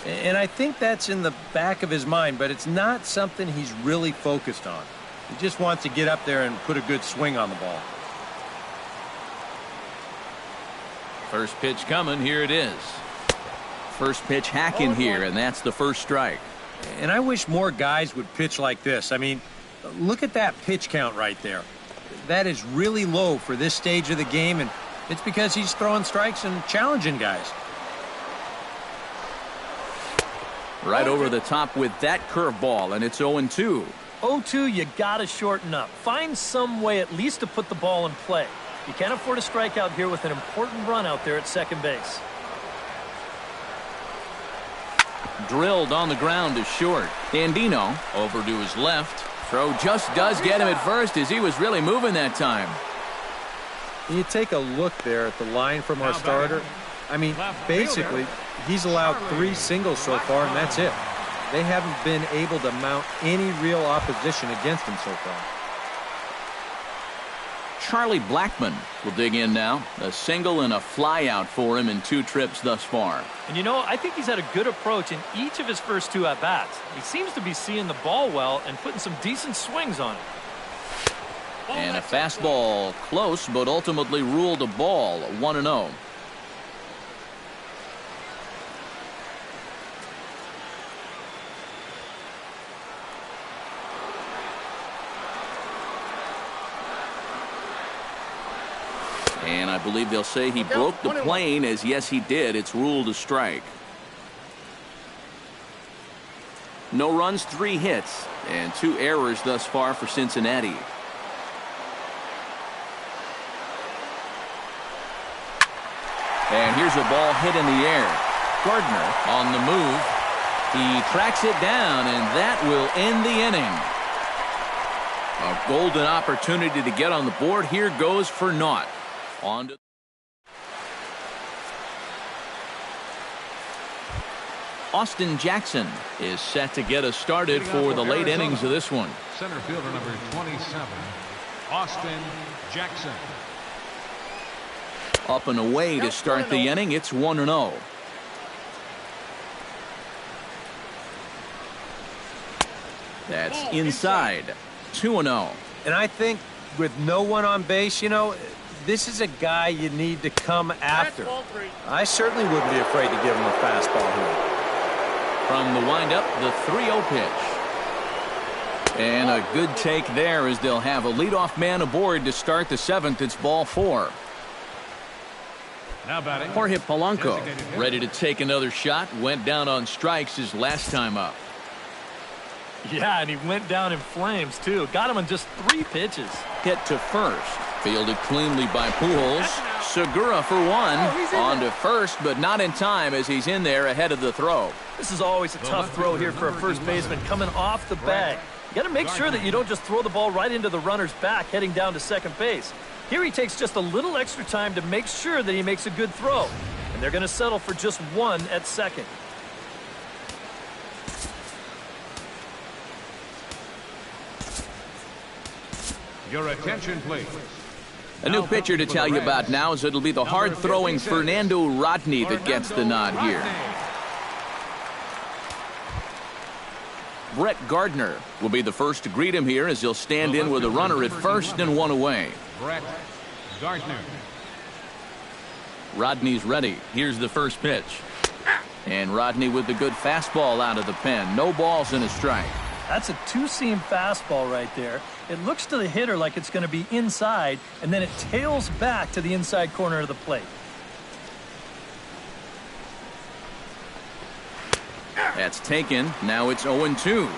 And I think that's in the back of his mind, but it's not something he's really focused on. He just wants to get up there and put a good swing on the ball. First pitch coming. Here it is. First pitch hacking here, and that's the first strike. And I wish more guys would pitch like this. I mean, look at that pitch count right there. That is really low for this stage of the game, and it's because he's throwing strikes and challenging guys. Right over the top with that curveball, and it's 0-2. 0-2, you got to shorten up. Find some way at least to put the ball in play. You can't afford a strikeout here with an important run out there at second base. Drilled on the ground to short. Andino over to his left. Throw just does get him at first as he was really moving that time. You take a look there at the line from our starter. I mean, basically, he's allowed 3 singles so far, and that's it. They haven't been able to mount any real opposition against him so far. Charlie Blackmon will dig in now. A single and a fly out for him in 2 trips thus far. And you know, I think he's had a good approach in each of his first 2 at-bats. He seems to be seeing the ball well and putting some decent swings on it. And a fastball close, but ultimately ruled a ball, 1-0. And I believe they'll say he broke the plane, as yes he did. It's ruled a strike. No runs, 3 hits, and 2 errors thus far for Cincinnati. And here's a ball hit in the air. Gardner on the move. He tracks it down, and that will end the inning. A golden opportunity to get on the board. Here goes for naught. On to Austin Jackson is set to get us started for the late innings of this one. Center fielder number 27, Austin Jackson. Up and away to start the inning. It's 1-0. That's inside. 2-0. And I think with no one on base, you know, this is a guy you need to come after. I certainly wouldn't be afraid to give him a fastball here. From the windup, the 3-0 pitch. And a good take there as they'll have a leadoff man aboard to start the 7th. It's ball 4. Now batting, Jorge Polanco ready to take another shot. Went down on strikes his last time up. Yeah, and he went down in flames, too. Got him on just 3 pitches. Hit to first. Fielded cleanly by Pujols. Segura for 1. On to first, but not in time as he's in there ahead of the throw. This is always a tough throw here for a first baseman coming off the bag. You got to make sure that you don't just throw the ball right into the runner's back heading down to second base. Here he takes just a little extra time to make sure that he makes a good throw. And they're going to settle for just 1 at second. Your attention, please. A new pitcher to tell you about now is it'll be the hard-throwing Fernando Rodney that gets the nod here. Brett Gardner will be the first to greet him here as he'll stand in with a runner at first and one away. Brett Gardner. Rodney's ready. Here's the first pitch. And Rodney with the good fastball out of the pen. No balls and a strike. That's a two-seam fastball right there. It looks to the hitter like it's going to be inside, and then it tails back to the inside corner of the plate. That's taken. Now it's 0-2.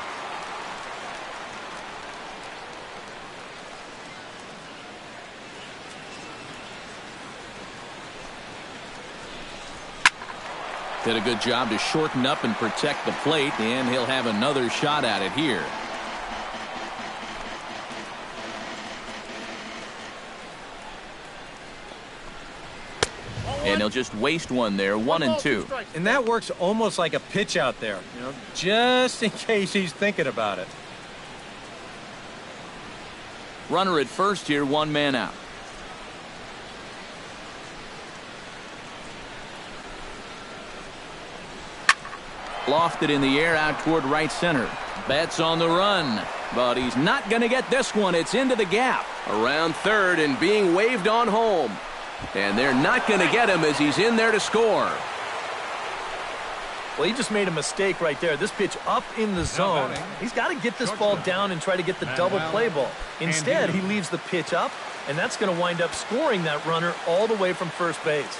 Did a good job to shorten up and protect the plate, and he'll have another shot at it here. And he'll just waste one there, 1-2. And that works almost like a pitch out there, you know, just in case he's thinking about it. Runner at first here, one man out. Lofted in the air out toward right center. Betts on the run, but he's not going to get this one. It's into the gap. Around third and being waved on home. And they're not going to get him as he's in there to score. Well, he just made a mistake right there. This pitch up in the zone. He's got to get this ball down and try to get the double play ball. Instead, he leaves the pitch up, and that's going to wind up scoring that runner all the way from first base.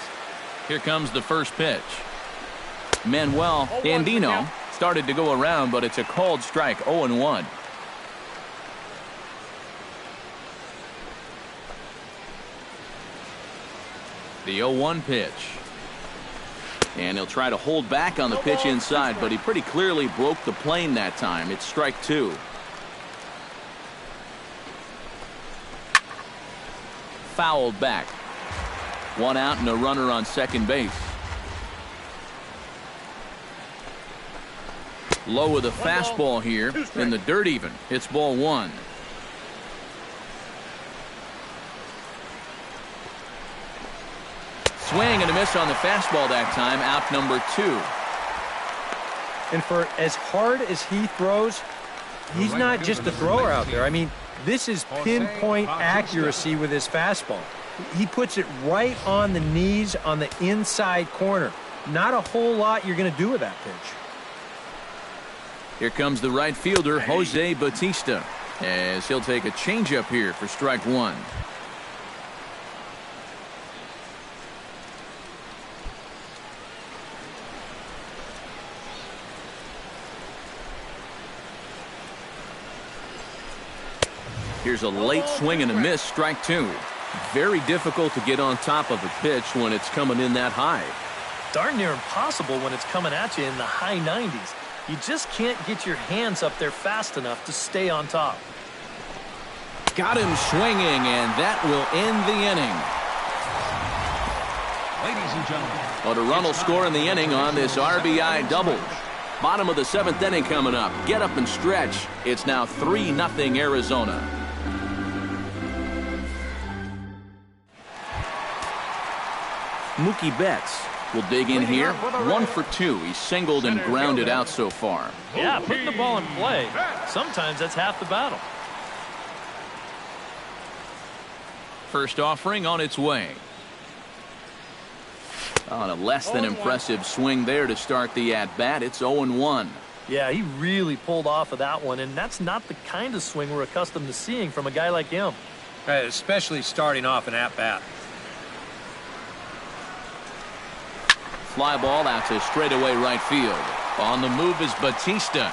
Here comes the first pitch. Manuel Andino started to go around, but it's a called strike, 0-1. The 0-1 pitch. And he'll try to hold back on the pitch inside, but he pretty clearly broke the plane that time. It's strike two. Fouled back. One out and a runner on second base. Low with a fastball here in the dirt even. It's ball one. Swing and a miss on the fastball that time. Out number two. And for as hard as he throws, he's not just a thrower out there. I mean, this is pinpoint accuracy with his fastball. He puts it right on the knees on the inside corner. Not a whole lot you're going to do with that pitch. Here comes the right fielder, Jose Bautista, as he'll take a changeup here for strike one. Here's a late swing and a miss, strike two. Very difficult to get on top of a pitch when it's coming in that high. Darn near impossible when it's coming at you in the high 90s. You just can't get your hands up there fast enough to stay on top. Got him swinging, and that will end the inning. Ladies and gentlemen. But a run will score in the inning on this RBI double. Bottom of the seventh inning coming up. Get up and stretch. It's now 3-0 Arizona. Mookie Betts will dig in here. 1 for 2. He's singled and grounded out so far. Yeah, putting the ball in play. Sometimes that's half the battle. First offering on its way. On a less than impressive swing there to start the at-bat. It's 0-1. Yeah, he really pulled off of that one, and that's not the kind of swing we're accustomed to seeing from a guy like him. Especially starting off an at-bat. Fly ball out to straightaway right field. On the move is Bautista.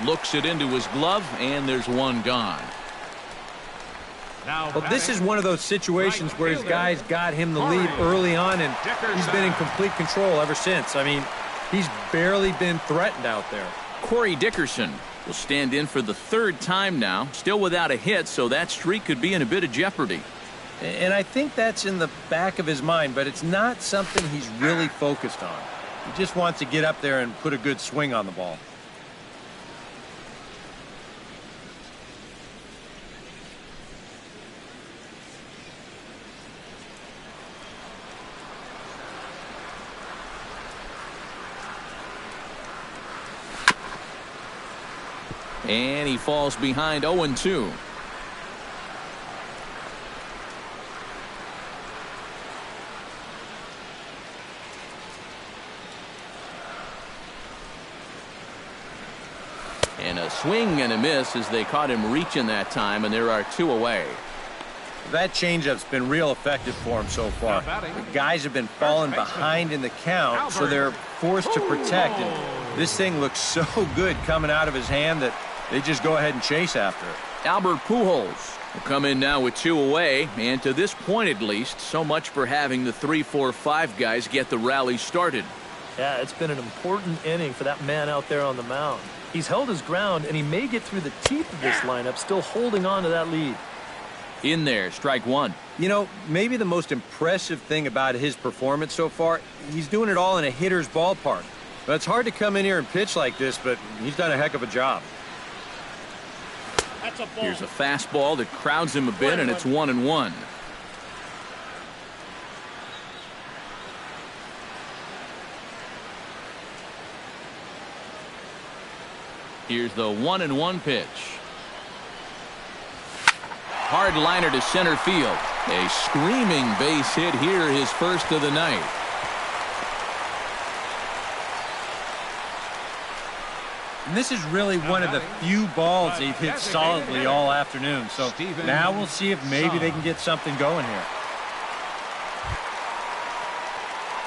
Looks it into his glove, and there's one gone. Well, this is one of those situations where his guys got him the lead early on, and he's been in complete control ever since. I mean, he's barely been threatened out there. Corey Dickerson will stand in for the third time now. Still without a hit, so that streak could be in a bit of jeopardy. And I think that's in the back of his mind, but it's not something he's really focused on. He just wants to get up there and put a good swing on the ball. And he falls behind 0-2. And a swing and a miss as they caught him reaching that time, and there are 2 away. That changeup's been real effective for him so far. The guys have been falling behind in the count, so they're forced to protect. And this thing looks so good coming out of his hand that they just go ahead and chase after it. Albert Pujols will come in now with 2 away, and to this point at least, so much for having the 3, 4, 5 guys get the rally started. Yeah, it's been an important inning for that man out there on the mound. He's held his ground, and he may get through the teeth of this lineup, still holding on to that lead. In there, strike 1. You know, maybe the most impressive thing about his performance so far, he's doing it all in a hitter's ballpark. Now, it's hard to come in here and pitch like this, but he's done a heck of a job. Here's a fastball that crowds him a bit, and it's 1-1. Here's the 1-1 pitch. Hard liner to center field. A screaming base hit here, his first of the night. And this is really one of the few balls they've hit solidly all afternoon. So now we'll see if maybe they can get something going here.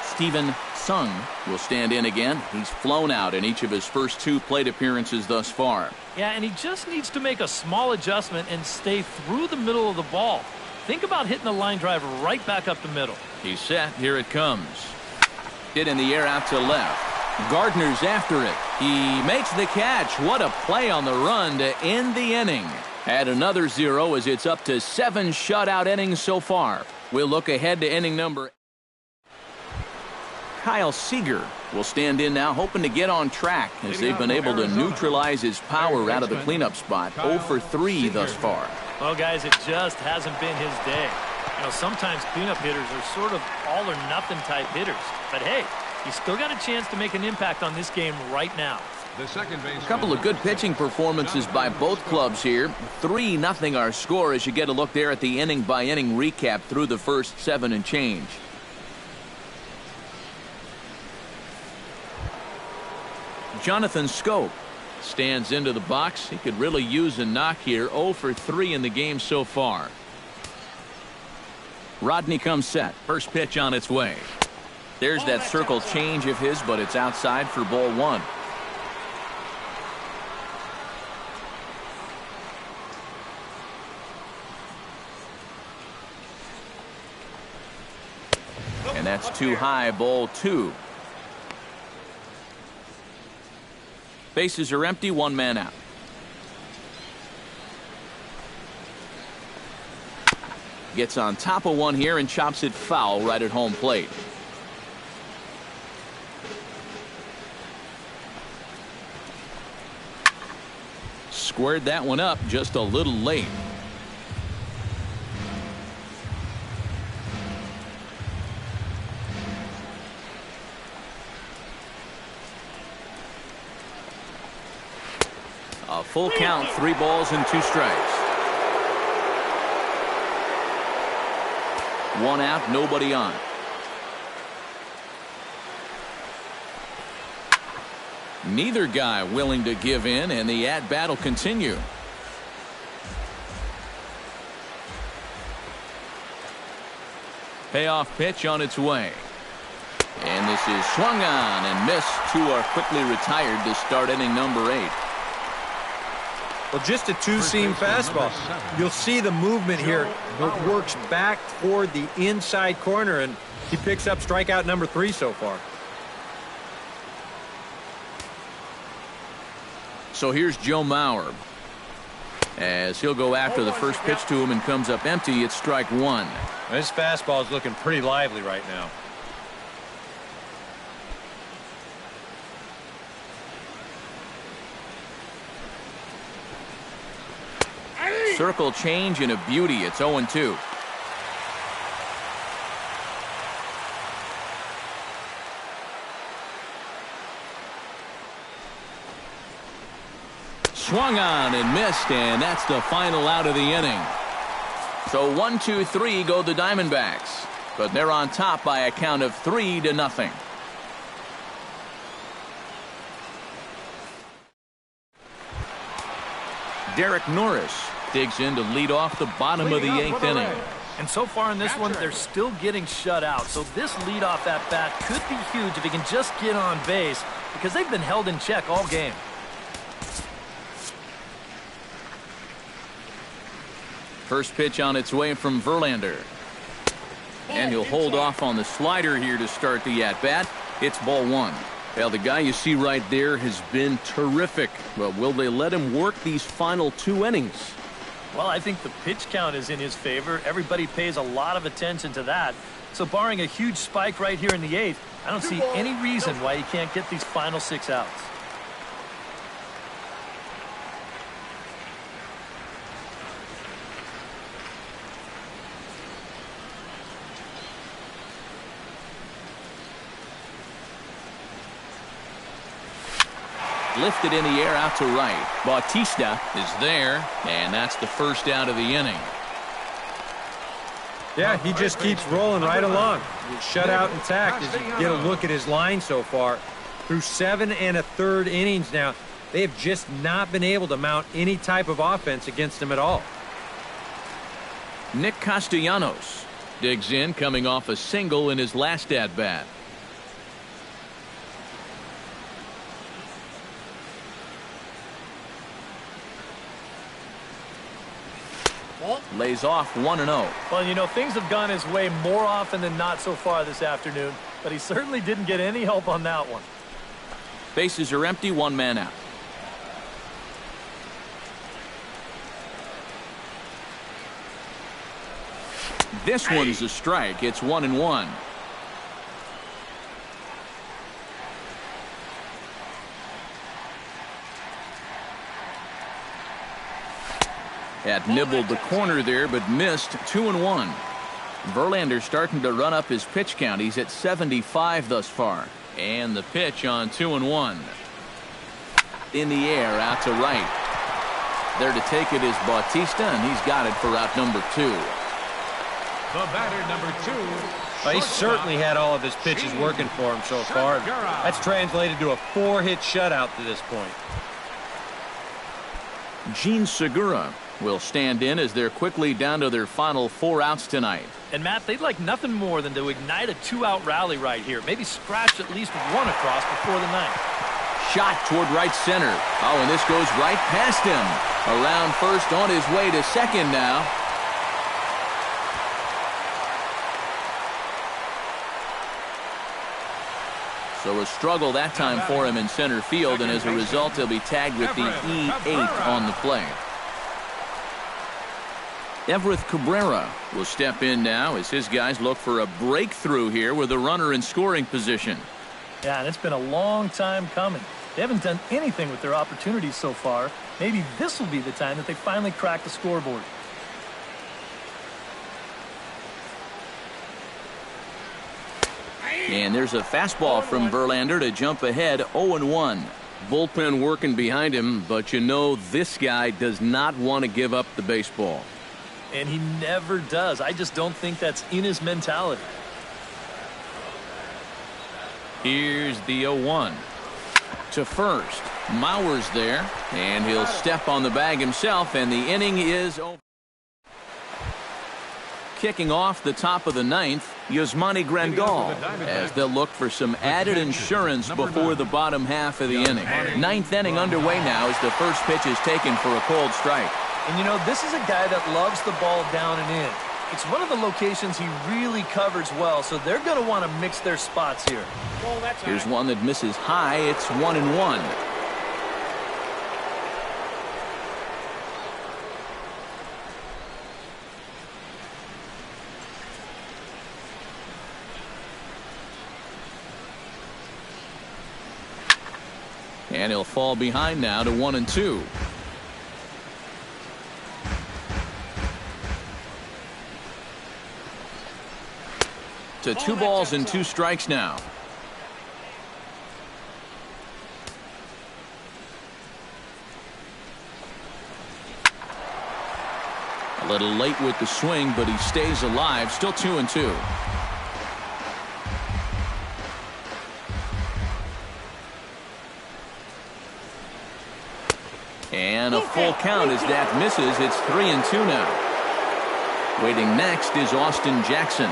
Steven Sung will stand in again. He's flown out in each of his first 2 plate appearances thus far. Yeah, and he just needs to make a small adjustment and stay through the middle of the ball. Think about hitting the line drive right back up the middle. He's set. Here it comes. Hit in the air out to left. Gardner's after it. He makes the catch. What a play on the run to end the inning. Add another 0 as it's up to 7 shutout innings so far. We'll look ahead to inning number 8. Kyle Seager will stand in now, hoping to get on track as they've been able to neutralize his power out of the cleanup spot. 0 for 3 thus far. Well, guys, it just hasn't been his day. You know, sometimes cleanup hitters are sort of all or nothing type hitters. But hey, he's still got a chance to make an impact on this game right now. A couple of good pitching performances by both clubs here. 3-0 our score as you get a look there at the inning-by-inning recap through the first 7 and change. Jonathan Schoop stands into the box. He could really use a knock here. 0 for 3 in the game so far. Rodney comes set. First pitch on its way. There's that circle change of his, but it's outside for ball 1. And that's too high, ball 2. Bases are empty, 1 man out. Gets on top of one here and chops it foul right at home plate. Squared that one up just a little late. A full count, 3 balls and 2 strikes. 1 out, nobody on. Neither guy willing to give in, and the at-bat will continue. Payoff pitch on its way. And this is swung on and missed. 2 are quickly retired to start inning number 8. Well, just a two-seam fastball. You'll see the movement here. It works back toward the inside corner, and he picks up strikeout number 3 so far. So here's Joe Mauer. As he'll go after the first pitch to him and comes up empty, it's strike 1. This fastball is looking pretty lively right now. Circle change and a beauty. It's 0-2. Swung on and missed, and that's the final out of the inning. So 1, 2, 3 go the Diamondbacks, but they're on top by a count of 3-0. Derek Norris digs in to lead off the bottom of the 8th inning. And so far in this one, they're still getting shut out. So this leadoff at bat could be huge if he can just get on base, because they've been held in check all game. First pitch on its way from Verlander. And he'll hold off on the slider here to start the at-bat. It's ball 1. Well, the guy you see right there has been terrific. But will they let him work these final 2 innings? Well, I think the pitch count is in his favor. Everybody pays a lot of attention to that. So barring a huge spike right here in the 8th, I don't see any reason why he can't get these final 6 outs. Lifted in the air out to right. Bautista is there, and that's the first out of the inning. Yeah, he just keeps rolling right along. Shut out intact as you get a look at his line so far. Through 7 1/3 innings now, they have just not been able to mount any type of offense against him at all. Nick Castellanos digs in, coming off a single in his last at-bat. Lays off 1-0. Well, you know, things have gone his way more often than not so far this afternoon, but he certainly didn't get any help on that one. Bases are empty, 1 man out. This one's a strike. It's 1-1. Had nibbled the corner there, but missed. 2-1. Verlander starting to run up his pitch count. He's at 75 thus far. And the pitch on 2-1. In the air, out to right. There to take it is Bautista, and he's got it for out number 2. The batter, number 2. He certainly had all of his pitches working for him so far. That's translated to a 4-hit shutout to this point. Gene Segura will stand in as they're quickly down to their final 4 outs tonight. And Matt, they'd like nothing more than to ignite a 2-out rally right here. Maybe scratch at least 1 across before the 9th. Shot toward right center. Oh, and this goes right past him. Around first, on his way to second now. So a struggle that time for him in center field, and as a result, he'll be tagged with the E8 on the play. Everett Cabrera will step in now as his guys look for a breakthrough here with a runner in scoring position. Yeah, and it's been a long time coming. They haven't done anything with their opportunities so far. Maybe this will be the time that they finally crack the scoreboard. And there's a fastball from Verlander to jump ahead 0-1. Bullpen working behind him, but you know this guy does not want to give up the baseball. And he never does. I just don't think that's in his mentality. Here's the 0-1. To first. Mauer's there, and he'll step on the bag himself, and the inning is over. Kicking off the top of the 9th, Yasmani Grandal, as they'll look for some added insurance before the bottom half of the inning. 9th inning underway now as the first pitch is taken for a cold strike. And you know, this is a guy that loves the ball down and in. It's one of the locations he really covers well, so they're going to want to mix their spots here. Here's one that misses high. It's 1-1. And he'll fall behind now to 1-2. To 2 balls and 2 strikes now. little late with the swing, but he stays alive. Still 2-2. And a full count as that misses. It's 3-2 now. Waiting next is Austin Jackson.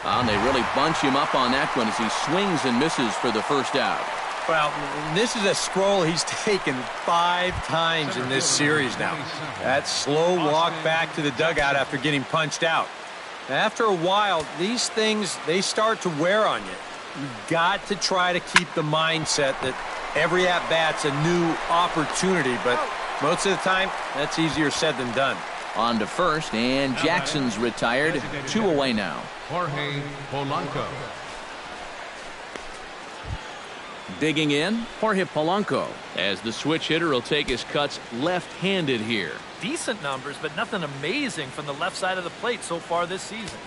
And they really bunch him up on that one as he swings and misses for the first out. Well, this is a stroll he's taken 5 times in this series now. That slow walk back to the dugout after getting punched out. After a while, these things, they start to wear on you. You've got to try to keep the mindset that every at-bat's a new opportunity, but most of the time, that's easier said than done. On to first, and Jackson's retired. 2 away now. Jorge Polanco. Digging in, Jorge Polanco, as the switch hitter will take his cuts left-handed here. Decent numbers, but nothing amazing from the left side of the plate so far this season.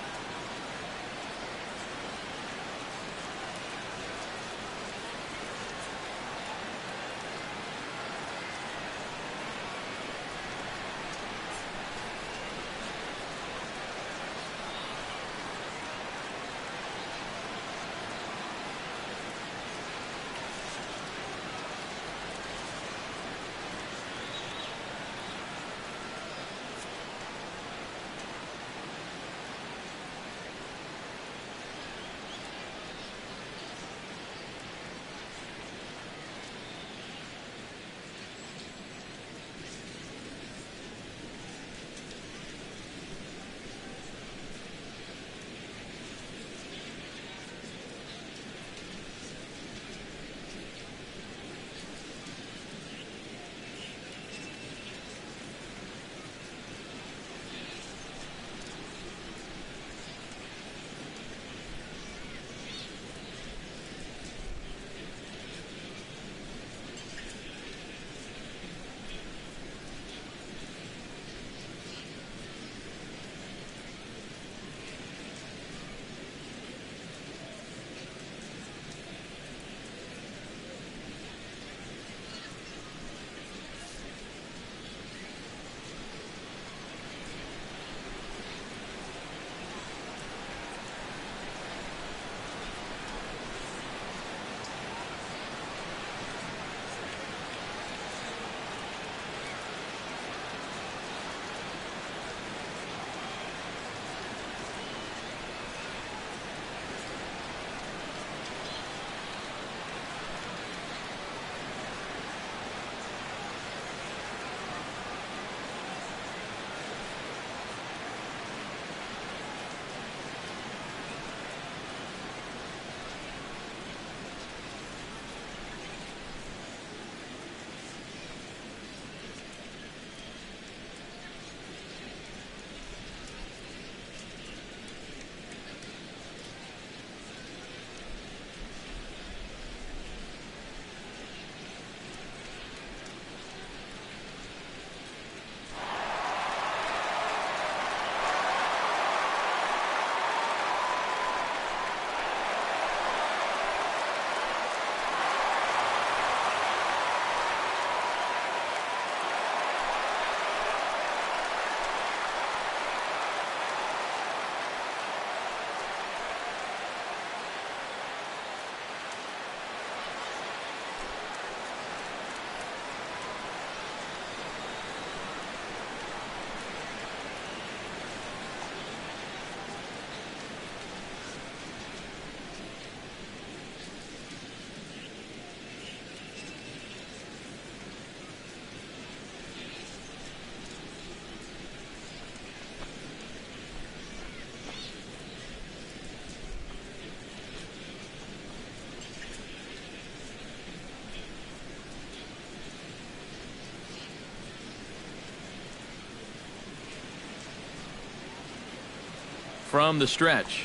From the stretch.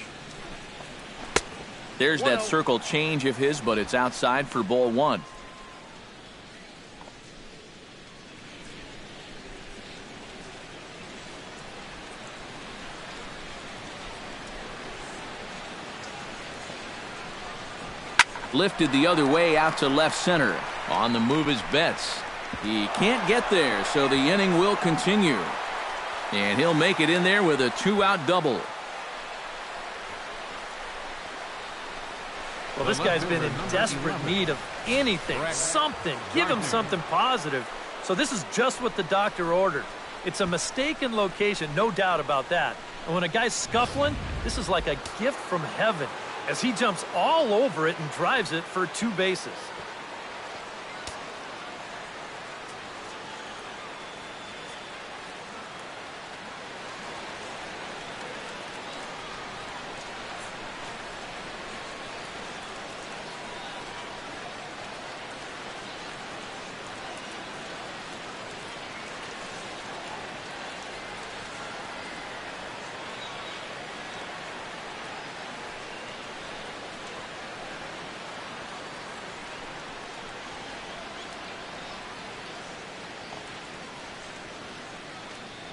There's that circle change of his, but it's outside for ball 1. Lifted the other way out to left center. On the move is Betts. He can't get there, so the inning will continue. And he'll make it in there with a 2-out double. Well, this guy's been in desperate need of anything, something. Give him something positive. So this is just what the doctor ordered. It's a mistaken location, no doubt about that. And when a guy's scuffling, this is like a gift from heaven as he jumps all over it and drives it for 2 bases.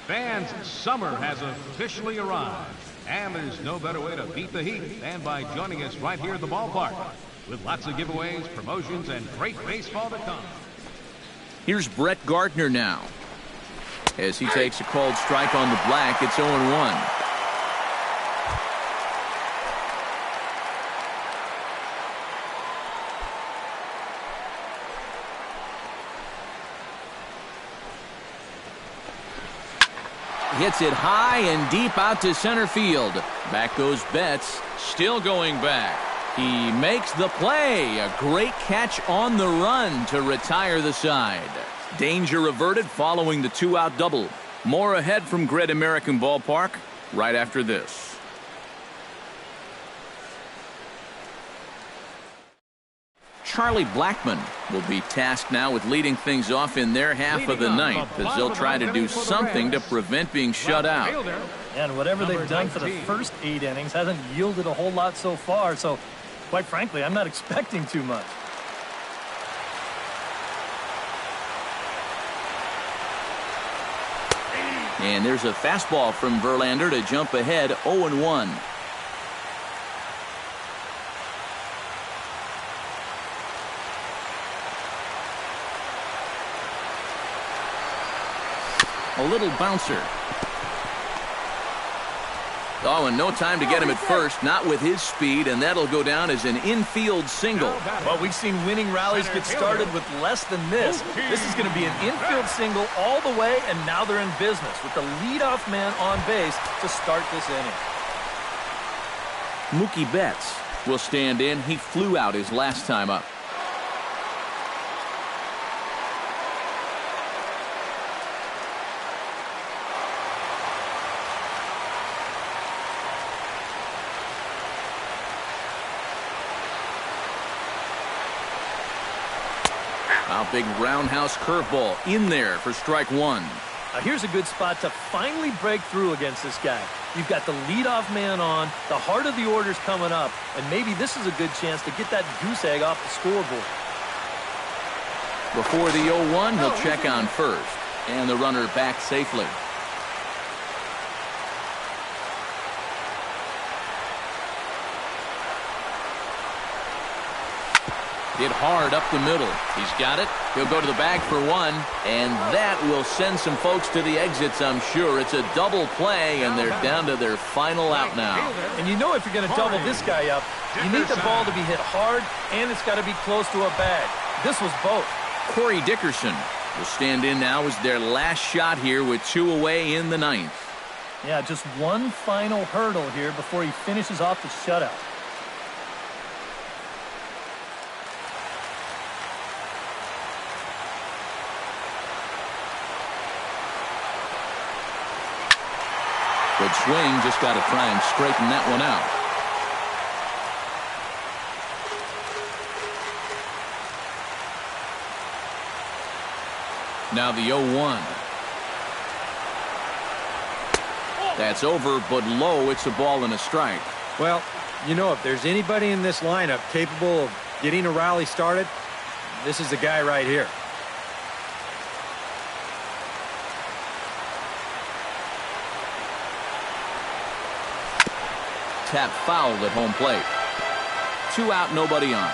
Fans, summer has officially arrived, and there's no better way to beat the heat than by joining us right here at the ballpark with lots of giveaways, promotions, and great baseball to come. Here's Brett Gardner now. As he takes a called strike on the black, it's 0-1. Hits it high and deep out to center field. Back goes Betts, still going back. He makes the play. A great catch on the run to retire the side. Danger averted following the 2-out double. More ahead from Great American Ballpark right after this. Charlie Blackmon will be tasked now with leading things off in their half of the ninth as they'll try to do something to prevent being shut out. And whatever they've done for the first 8 innings hasn't yielded a whole lot so far, so quite frankly, I'm not expecting too much. And there's a fastball from Verlander to jump ahead 0-1. A little bouncer. Oh, and no time to get him at first, not with his speed, and that'll go down as an infield single. Well, we've seen winning rallies get started with less than this. This is going to be an infield single all the way, and now they're in business with the leadoff man on base to start this inning. Mookie Betts will stand in. He flew out his last time up. A big roundhouse curveball in there for strike 1. Now here's a good spot to finally break through against this guy. You've got the leadoff man on, the heart of the order's coming up, and maybe this is a good chance to get that goose egg off the scoreboard. Before the 0-1, he'll check on first, and the runner back safely. Hit hard up the middle. He's got it. He'll go to the bag for 1, and that will send some folks to the exits, I'm sure. It's a double play, and they're down to their final out now. And you know if you're going to double this guy up, you need the ball to be hit hard, and it's got to be close to a bag. This was both. Corey Dickerson will stand in now as their last shot here with 2 away in the ninth. Yeah, just one final hurdle here before he finishes off the shutout. Good swing, just got to try and straighten that one out. Now the 0-1. That's over, but low. It's a ball and a strike. Well, you know, if there's anybody in this lineup capable of getting a rally started, this is the guy right here. Tap fouled at home plate. 2 out, nobody on.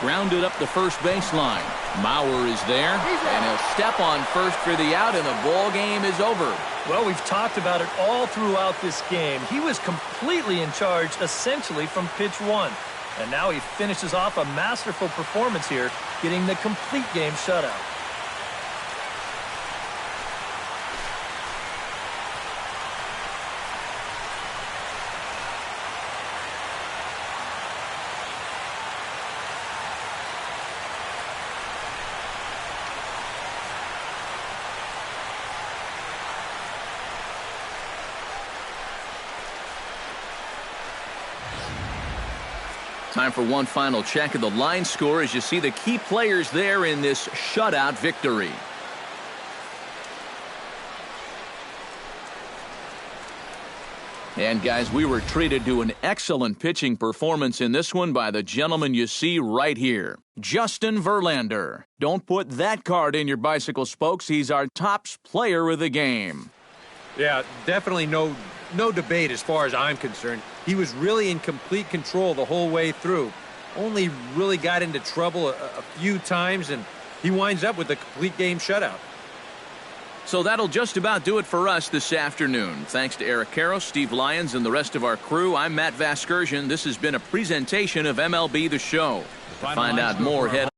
Grounded up the first baseline. Mauer is there, and he'll step on first for the out, and the ball game is over. Well, we've talked about it all throughout this game. He was completely in charge, essentially, from pitch one. And now he finishes off a masterful performance here, getting the complete game shutout. Time for one final check of the line score as you see the key players there in this shutout victory. And guys, we were treated to an excellent pitching performance in this one by the gentleman you see right here, Justin Verlander. Don't put that card in your bicycle spokes. He's our top player of the game. Yeah, definitely no debate as far as I'm concerned. He was really in complete control the whole way through. Only really got into trouble a few times, and he winds up with a complete game shutout. So that'll just about do it for us this afternoon. Thanks to Eric Karros, Steve Lyons, and the rest of our crew. I'm Matt Vasgersian. This has been a presentation of MLB The Show. To find out more, head